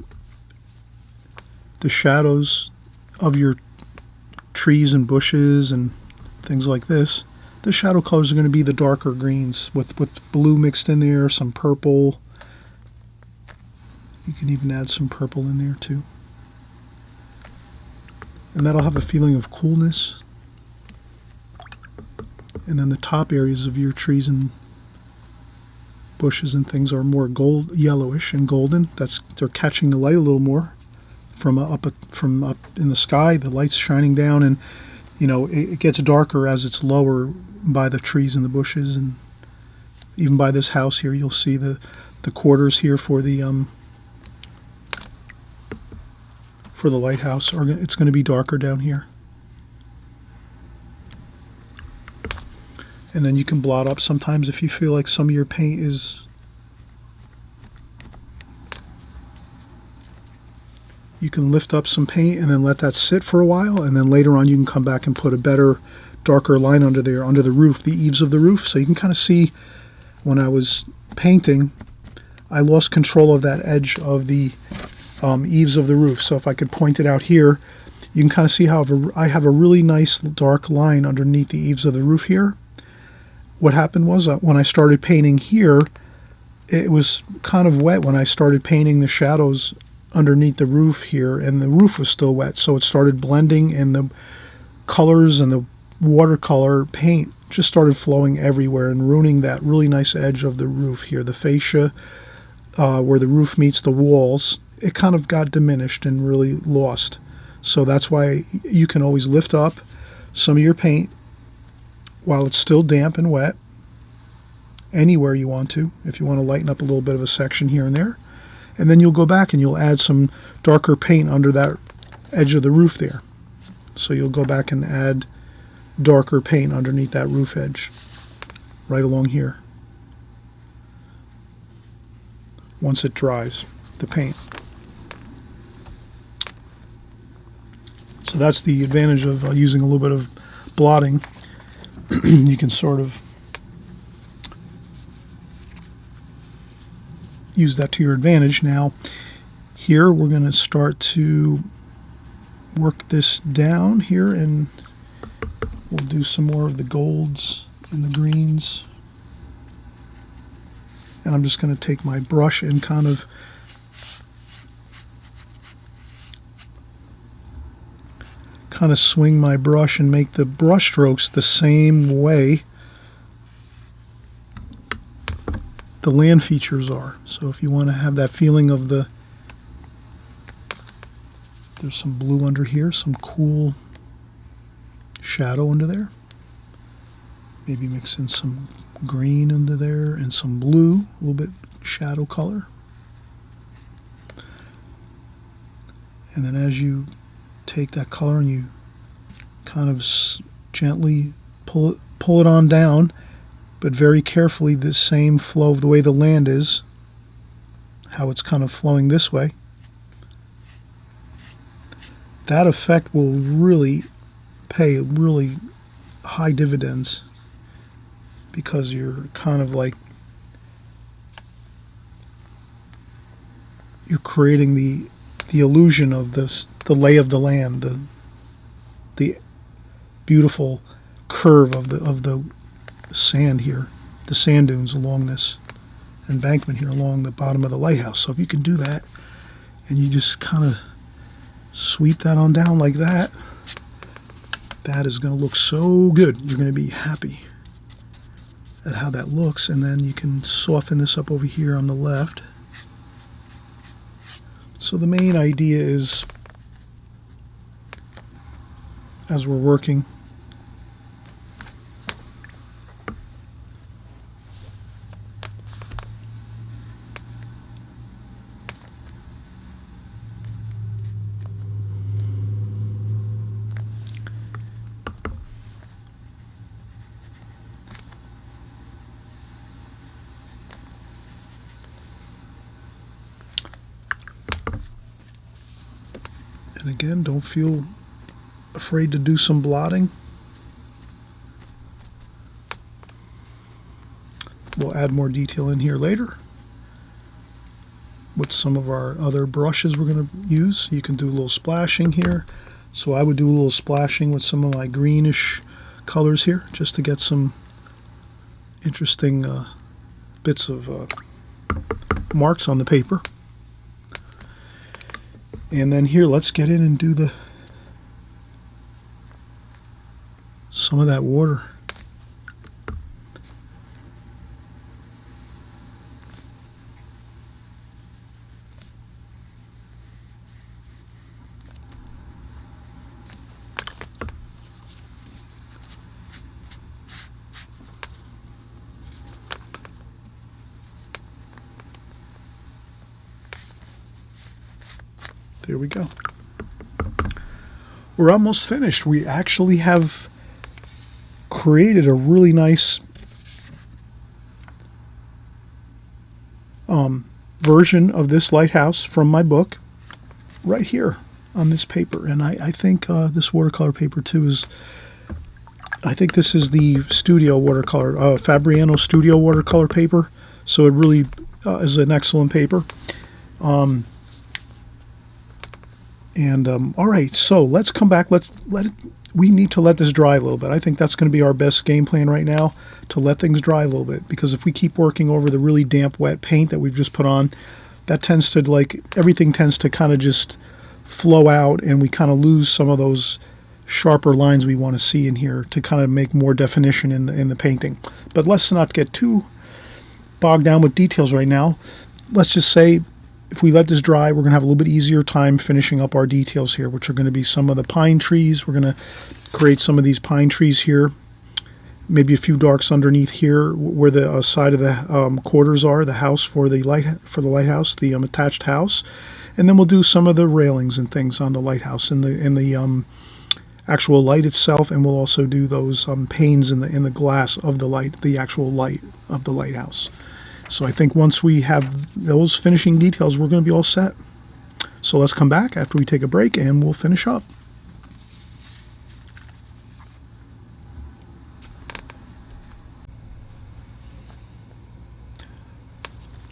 the shadows of your trees and bushes and things like this, the shadow colors are going to be the darker greens with blue mixed in there, some purple. You can even add some purple in there too. And that'll have a feeling of coolness. And then the top areas of your trees and bushes and things are more yellowish and golden. They're catching the light a little more from up in the sky. The light's shining down, and it gets darker as it's lower by the trees and the bushes, and even by this house here, you'll see the quarters here for the lighthouse. It's going to be darker down here. And then you can blot up sometimes if you feel like some of your paint is you can lift up some paint and then let that sit for a while, and then later on you can come back and put a better darker line under there, under the roof, the eaves of the roof. So you can kind of see when I was painting, I lost control of that edge of the eaves of the roof. So if I could point it out here, you can kind of see how I have a really nice dark line underneath the eaves of the roof here. What happened was when I started painting here, it was kind of wet when I started painting the shadows underneath the roof here, and the roof was still wet, so it started blending, and the colors and the watercolor paint just started flowing everywhere and ruining that really nice edge of the roof here, the fascia, where the roof meets the walls. It kind of got diminished and really lost. So that's why you can always lift up some of your paint while it's still damp and wet, anywhere you want to, if you want to lighten up a little bit of a section here and there. And then you'll go back and you'll add some darker paint under that edge of the roof there. So you'll go back and add darker paint underneath that roof edge, right along here, once it dries, the paint. So that's the advantage of using a little bit of blotting. You can sort of use that to your advantage. Now, here we're going to start to work this down here, and we'll do some more of the golds and the greens. And I'm just going to take my brush and kind of swing my brush and make the brush strokes the same way the land features are. So if you want to have that feeling of there's some blue under here, some cool shadow under there. Maybe mix in some green under there and some blue, a little bit shadow color. And then as you take that color and you kind of gently pull it on down, but very carefully, the same flow of the way the land is, how it's kind of flowing this way. That effect will really pay really high dividends, because you're kind of like, you're creating the illusion of this, the lay of the land, the beautiful curve of the sand here, the sand dunes along this embankment here along the bottom of the lighthouse. So if you can do that, and you just kind of sweep that on down like that, that is going to look so good. You're going to be happy at how that looks. And then you can soften this up over here on the left. So the main idea is, as we're working, and again, don't feel afraid to do some blotting. We'll add more detail in here later with some of our other brushes we're going to use. You can do a little splashing here. So I would do a little splashing with some of my greenish colors here, just to get some interesting bits of marks on the paper. And then here, let's get in and do some of that water. There we go. We're almost finished. We actually have created a really nice version of this lighthouse from my book right here on this paper. And I think this watercolor paper too is, I think this is the studio watercolor, Fabriano studio watercolor paper. So it really is an excellent paper. All right, so let's come back. Let's let it we need to let this dry a little bit. I think that's going to be our best game plan right now, to let things dry a little bit, because if we keep working over the really damp, wet paint that we've just put on, that tends to, like, everything tends to kind of just flow out, and we kind of lose some of those sharper lines we want to see in here to kind of make more definition in the painting. But let's not get too bogged down with details right now. Let's just say if we let this dry, we're going to have a little bit easier time finishing up our details here, which are going to be some of the pine trees. We're going to create some of these pine trees here, maybe a few darks underneath here where the side of the quarters are, the house for the lighthouse, the attached house, and then we'll do some of the railings and things on the lighthouse and the actual light itself, and we'll also do those panes in the glass of the light, the actual light of the lighthouse. So I think once we have those finishing details, we're going to be all set. So let's come back after we take a break and we'll finish up.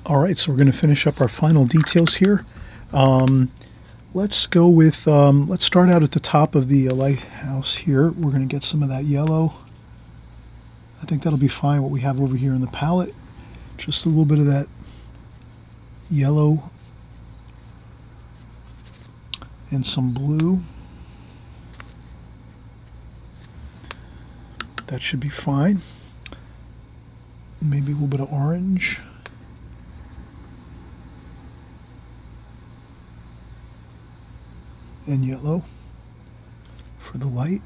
All right, so we're going to finish up our final details here. Let's go with, let's start out at the top of the lighthouse here. We're going to get some of that yellow. I think that'll be fine, what we have over here in the palette. Just a little bit of that yellow and some blue. That should be fine. Maybe a little bit of orange. And yellow for the light.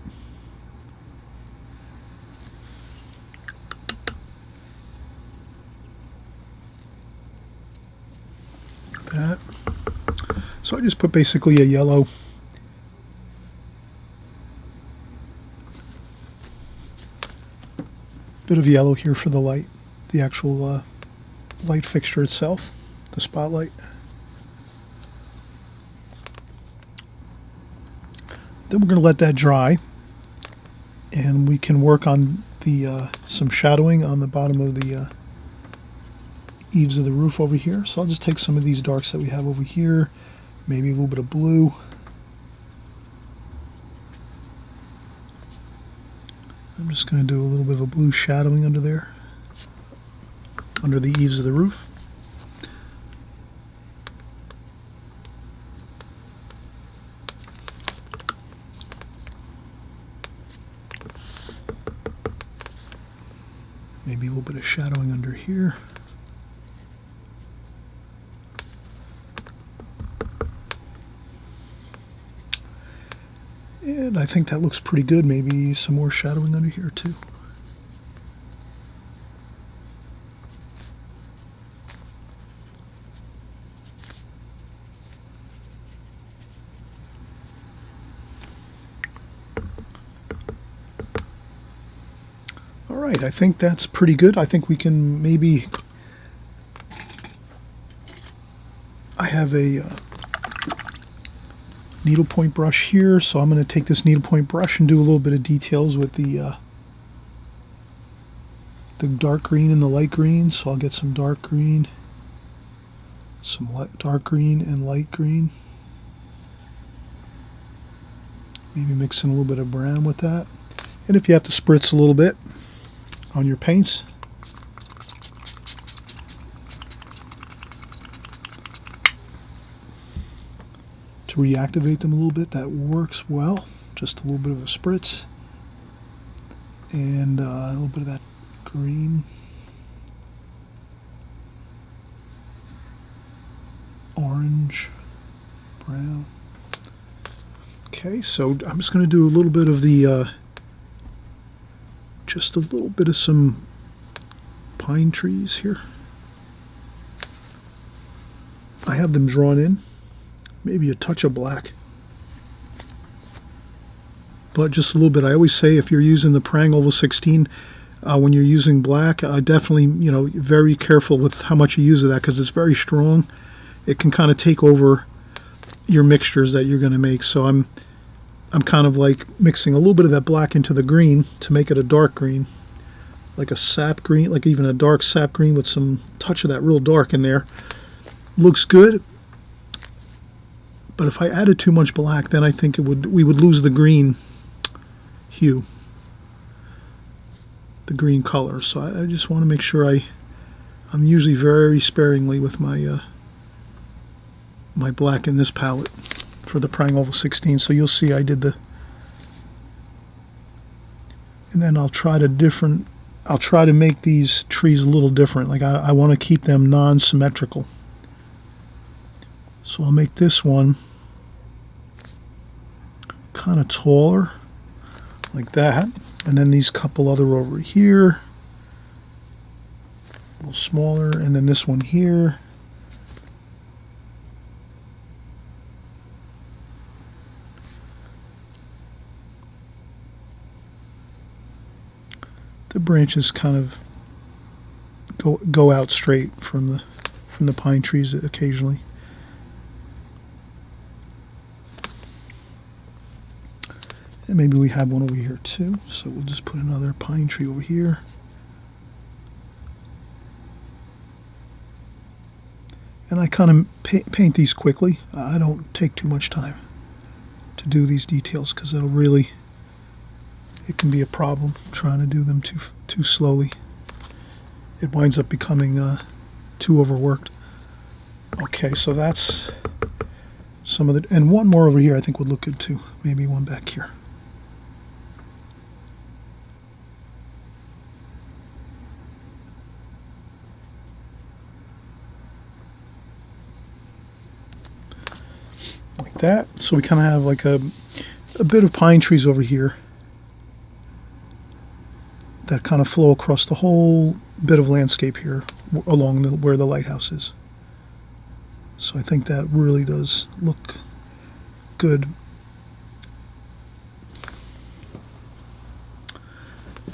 That. So I just put basically a yellow bit of yellow here for the light, the actual light fixture itself, the spotlight. Then we're going to let that dry, and we can work on the some shadowing on the bottom of the eaves of the roof over here. So I'll just take some of these darks that we have over here, maybe a little bit of blue. I'm just going to do a little bit of a blue shadowing under there, under the eaves of the roof. Maybe a little bit of shadowing under here. And I think that looks pretty good. Maybe some more shadowing under here too. All right, I think that's pretty good. I think we can maybe, I have a needlepoint brush here, so I'm going to take this needlepoint brush and do a little bit of details with the dark green and the light green. So I'll get some dark green, some dark green and light green. Maybe mix in a little bit of brown with that. And if you have to spritz a little bit on your paints, to reactivate them a little bit, that works well. Just a little bit of a spritz and a little bit of that green, orange, brown. Okay, so I'm just going to do a little bit of the just a little bit of some pine trees here. I have them drawn in. Maybe a touch of black, but just a little bit. I always say if you're using the Prang Oval 16, when you're using black, definitely, you know, very careful with how much you use of that, because it's very strong. It can kind of take over your mixtures that you're going to make. So I'm kind of like mixing a little bit of that black into the green to make it a dark green, like a sap green, like even a dark sap green with some touch of that real dark in there. Looks good. But if I added too much black, then I think we would lose the green hue, the green color. So I just want to make sure I'm usually very sparingly with my my black in this palette for the Prying Oval 16. So you'll see I did the, and then I'll try to make these trees a little different. Like I want to keep them non-symmetrical. So I'll make this one kind of taller, like that. And then these couple other over here, a little smaller. And then this one here. The branches kind of go out straight from the pine trees occasionally. And maybe we have one over here too, so we'll just put another pine tree over here. And I kind of paint these quickly. I don't take too much time to do these details because it can be a problem trying to do them too slowly. It winds up becoming too overworked. Okay, so that's some of the, and one more over here I think would look good too. Maybe one back here. Like that. So we kind of have like a bit of pine trees over here that kind of flow across the whole bit of landscape here along where the lighthouse is. So I think that really does look good.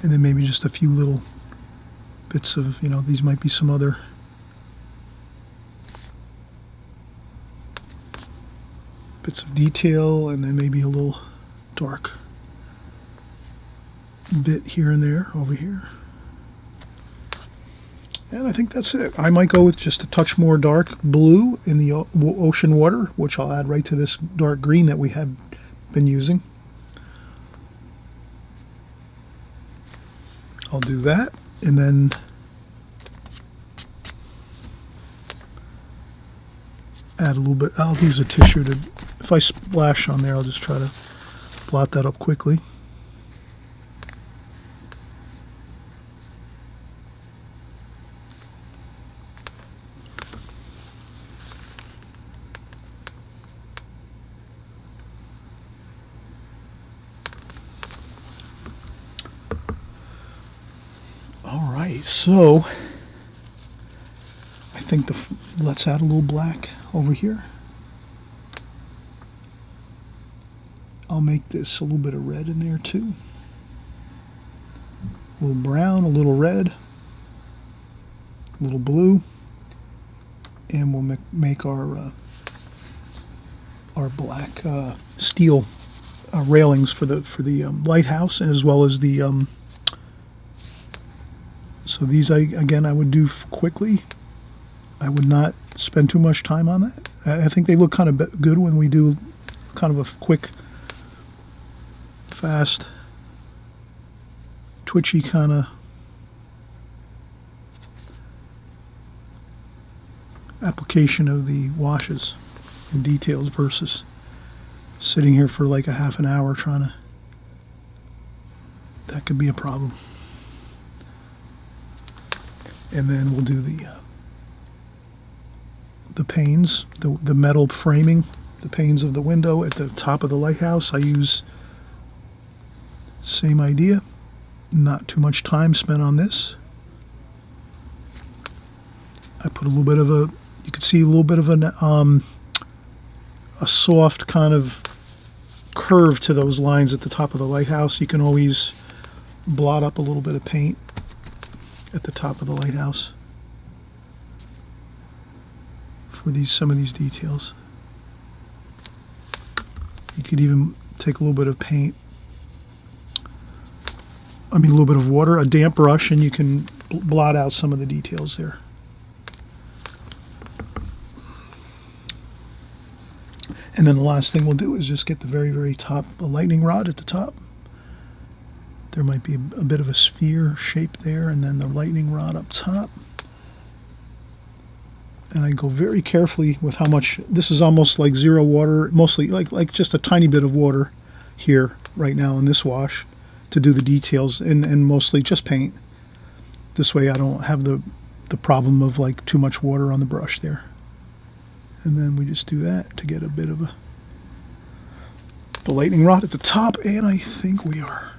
And then maybe just a few little bits of, these might be some other bits of detail, and then maybe a little dark bit here and there over here. And I think that's it. I might go with just a touch more dark blue in the ocean water, which I'll add right to this dark green that we have been using. I'll do that, and then add a little bit. I'll use a tissue to, if I splash on there, I'll just try to blot that up quickly. All right, so I think let's add a little black over here. I'll make this a little bit of red in there too. A little brown, a little red, a little blue, and we'll make our black steel railings for the lighthouse, as well as the. So these I would do quickly. I would not spend too much time on that. I think they look kind of good when we do kind of a quick, fast, twitchy kind of application of the washes and details versus sitting here for like a half an hour trying to. That could be a problem. And then we'll do the panes, the metal framing, the panes of the window at the top of the lighthouse. I use same idea, not too much time spent on this. I put a little bit of you can see a little bit of a soft kind of curve to those lines at the top of the lighthouse. You can always blot up a little bit of paint at the top of the lighthouse for some of these details. You could even take a little bit of paint, a little bit of water, a damp brush, and you can blot out some of the details there. And then the last thing we'll do is just get the very, very top, a lightning rod at the top, There might be a bit of a sphere shape there, and then the lightning rod up top. And I go very carefully with how much. This is almost like zero water, mostly like just a tiny bit of water here right now in this wash to do the details, and mostly just paint. This way I don't have the problem of like too much water on the brush there. And then we just do that to get a bit of the lightning rod at the top, and I think we are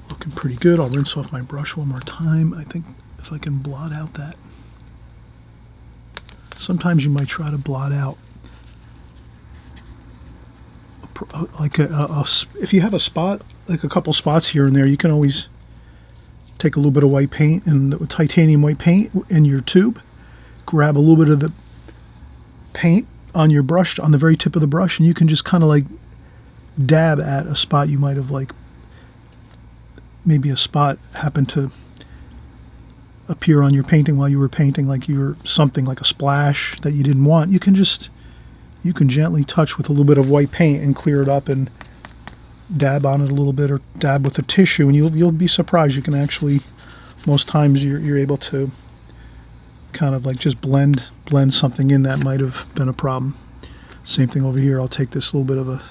looking pretty good. I'll rinse off my brush one more time. I think if I can blot out that. Sometimes you might try to blot out like if you have a spot, like a couple spots here and there, you can always take a little bit of white paint and the titanium white paint in your tube, grab a little bit of the paint on your brush, on the very tip of the brush, and you can just kind of like dab at a spot you might have, like maybe a spot happened to appear on your painting while you were painting, like you were something like a splash that you didn't want. You can gently touch with a little bit of white paint and clear it up and dab on it a little bit, or dab with a tissue, and you'll be surprised. You can actually, most times you're able to kind of like just blend something in that might have been a problem. Same thing over here. I'll take this little bit of a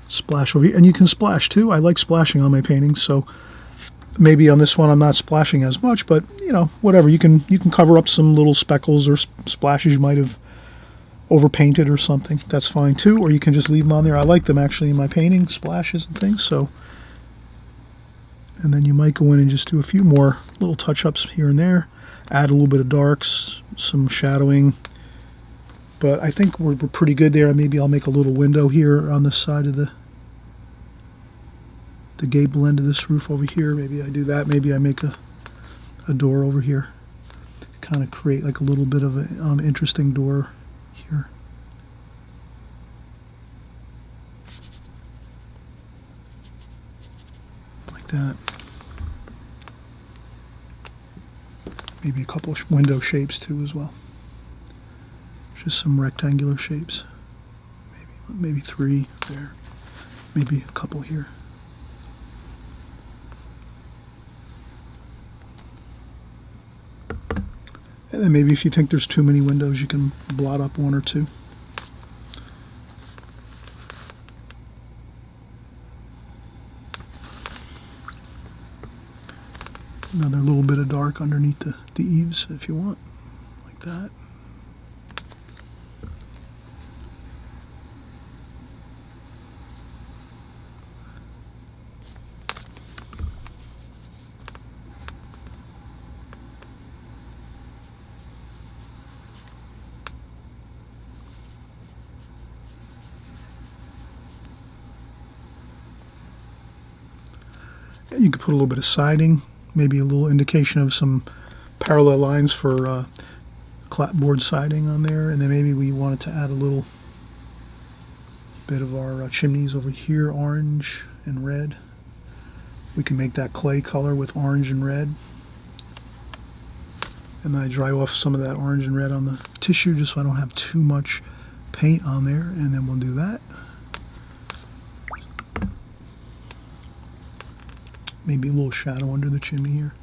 splash over here, and you can splash too. I like splashing on my paintings, so maybe on this one I'm not splashing as much, but you know, whatever. You can cover up some little speckles or splashes you might have overpainted or something. That's fine too, or you can just leave them on there. I like them actually in my painting, splashes and things. So, and then you might go in and just do a few more little touch-ups here and there, add a little bit of darks, some shadowing. But I think we're pretty good there. Maybe I'll make a little window here on the side of the gable end of this roof over here. Maybe I do that. Maybe I make a door over here, kind of create like a little bit of an interesting door here. Like that. Maybe a couple of window shapes too as well. Just some rectangular shapes. Maybe 3 there. Maybe a couple here. And then maybe if you think there's too many windows, you can blot up 1 or 2. Another little bit of dark underneath the eaves if you want, like that. You could put a little bit of siding, maybe a little indication of some parallel lines for clapboard siding on there, and then maybe we wanted to add a little bit of our chimneys over here, orange and red. We can make that clay color with orange and red. And then I dry off some of that orange and red on the tissue just so I don't have too much paint on there, and then we'll do that. Maybe a little shadow under the chimney here.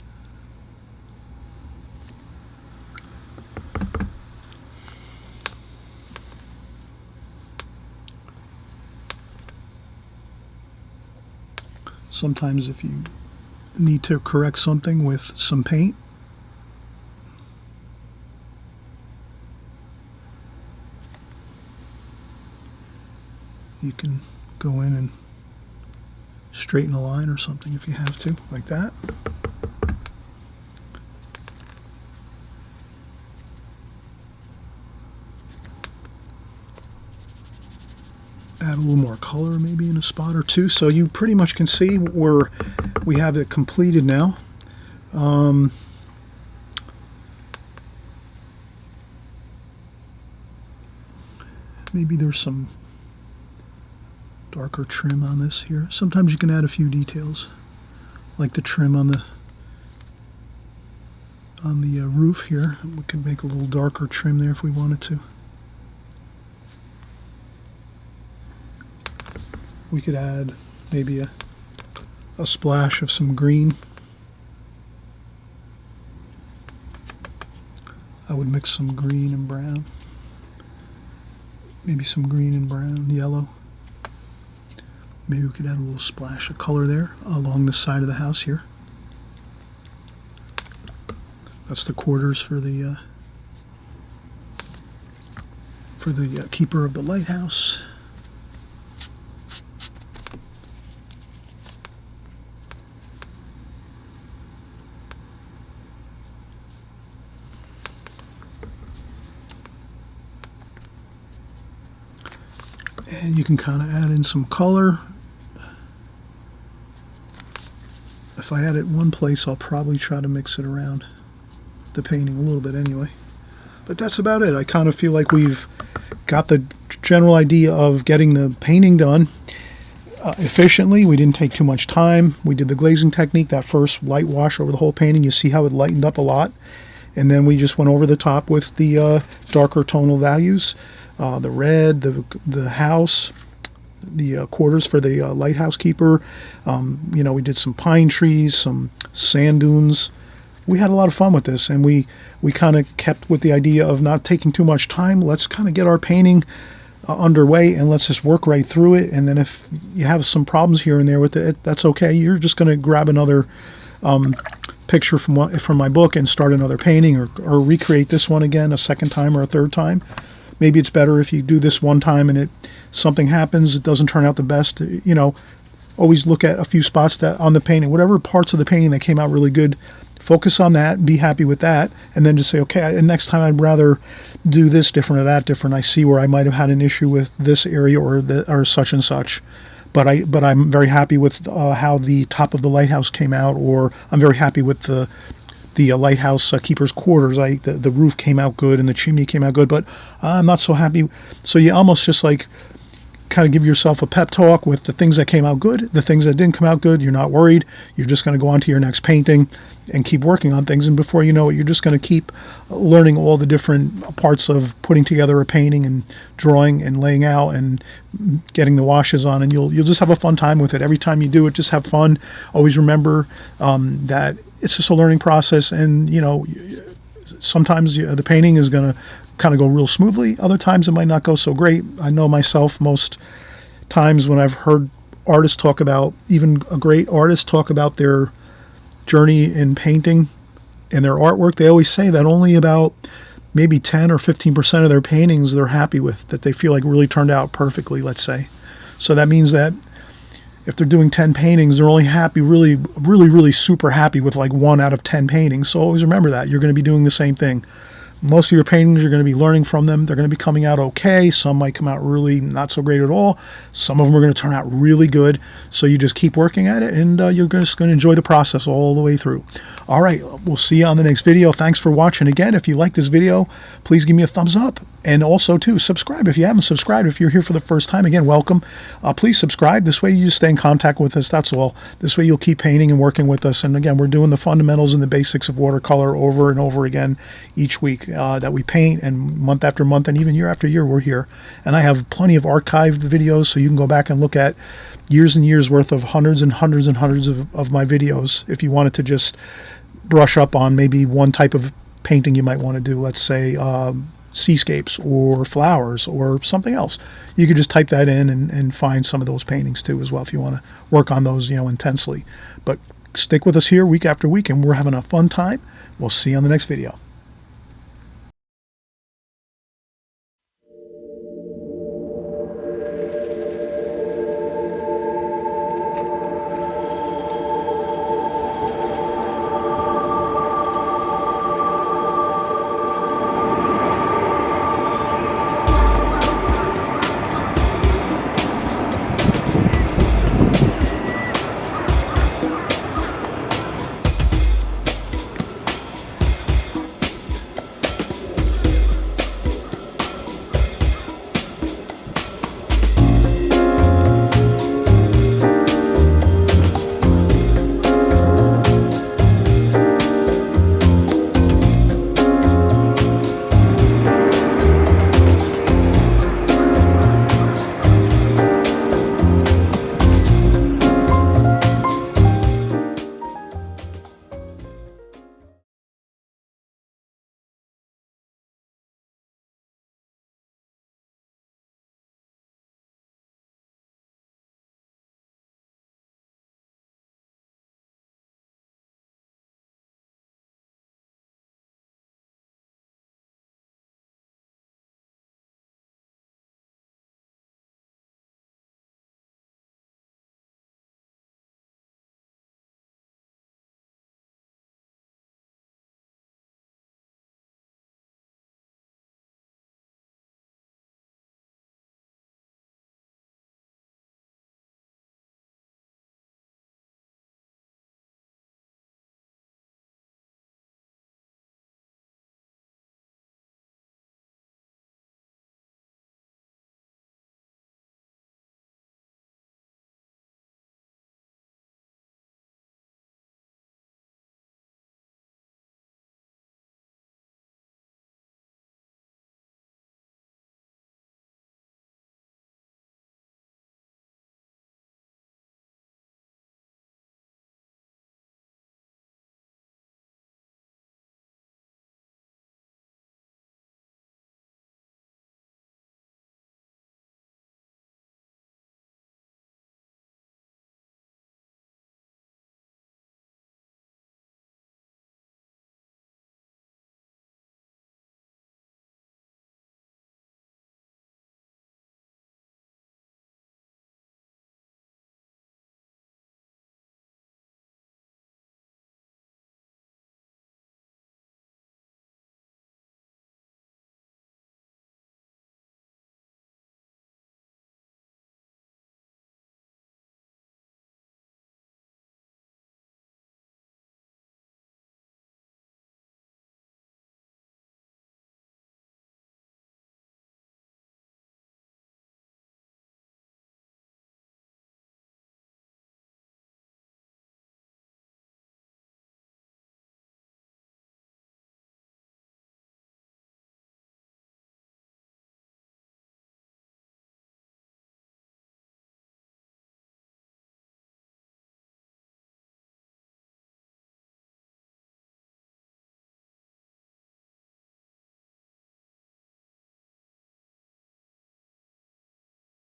Sometimes if you need to correct something with some paint, you can go in and straighten a line or something if you have to, like that. Add a little more color maybe in a spot or two, so you pretty much can see where we have it completed now. Maybe there's some darker trim on this here. Sometimes you can add a few details, like the trim on the roof here. We could make a little darker trim there if we wanted to. We could add maybe a splash of some green. I would mix some green and brown. Maybe some green and brown, yellow. Maybe we could add a little splash of color there along the side of the house here. That's the quarters for the keeper of the lighthouse. And you can kind of add in some color. If I add it in one place, I'll probably try to mix it around the painting a little bit anyway. But that's about it. I kind of feel like we've got the general idea of getting the painting done efficiently. We didn't take too much time. We did the glazing technique, that first light wash over the whole painting. You see how it lightened up a lot. And then we just went over the top with the darker tonal values. The red, the house, the quarters for the lighthouse keeper. We did some pine trees, some sand dunes. We had a lot of fun with this, and we kind of kept with the idea of not taking too much time. Let's kind of get our painting underway, and let's just work right through it. And then if you have some problems here and there with it, that's okay. You're just going to grab another picture from my book and start another painting, or recreate this one again a second time or a third time. Maybe it's better if you do this one time and something happens, it doesn't turn out the best. Always look at a few spots that on the painting, whatever parts of the painting that came out really good, focus on that, be happy with that, and then just say, okay, and next time I'd rather do this different or that different. I see where I might have had an issue with this area or such and such, but I'm very happy with how the top of the lighthouse came out, or I'm very happy with the lighthouse keeper's quarters. The roof came out good and the chimney came out good, but I'm not so happy. So you almost just like kind of give yourself a pep talk with the things that came out good, the things that didn't come out good. You're not worried. You're just going to go on to your next painting and keep working on things. And before you know it, you're just going to keep learning all the different parts of putting together a painting and drawing and laying out and getting the washes on. And you'll just have a fun time with it. Every time you do it, just have fun. Always remember that it's just a learning process. And, sometimes the painting is going to kind of go real smoothly. Other times it might not go so great. I know myself, most times when I've heard artists talk about, even a great artist talk about their journey in painting and their artwork, they always say that only about maybe 10 or 15% of their paintings they're happy with, that they feel like really turned out perfectly, let's say. So that means that if they're doing 10 paintings, they're only happy, really, really, really super happy with like 1 out of 10 paintings. So always remember that. You're going to be doing the same thing. Most of your paintings, you're going to be learning from them. They're going to be coming out okay. Some might come out really not so great at all. Some of them are going to turn out really good. So you just keep working at it, and you're just going to enjoy the process all the way through. All right, we'll see you on the next video. Thanks for watching. Again, if you like this video, please give me a thumbs up. And also, too, subscribe if you haven't subscribed. If you're here for the first time, again, welcome. Please subscribe. This way you just stay in contact with us. That's all. This way you'll keep painting and working with us. And again, we're doing the fundamentals and the basics of watercolor over and over again each week that we paint, and month after month, and even year after year, we're here. And I have plenty of archived videos, so you can go back and look at years and years worth of hundreds and hundreds and hundreds of my videos if you wanted to just brush up on maybe one type of painting you might want to do. Let's say seascapes or flowers or something else. You could just type that in and find some of those paintings too as well if you want to work on those intensely. But stick with us here week after week, and we're having a fun time. We'll see you on the next video.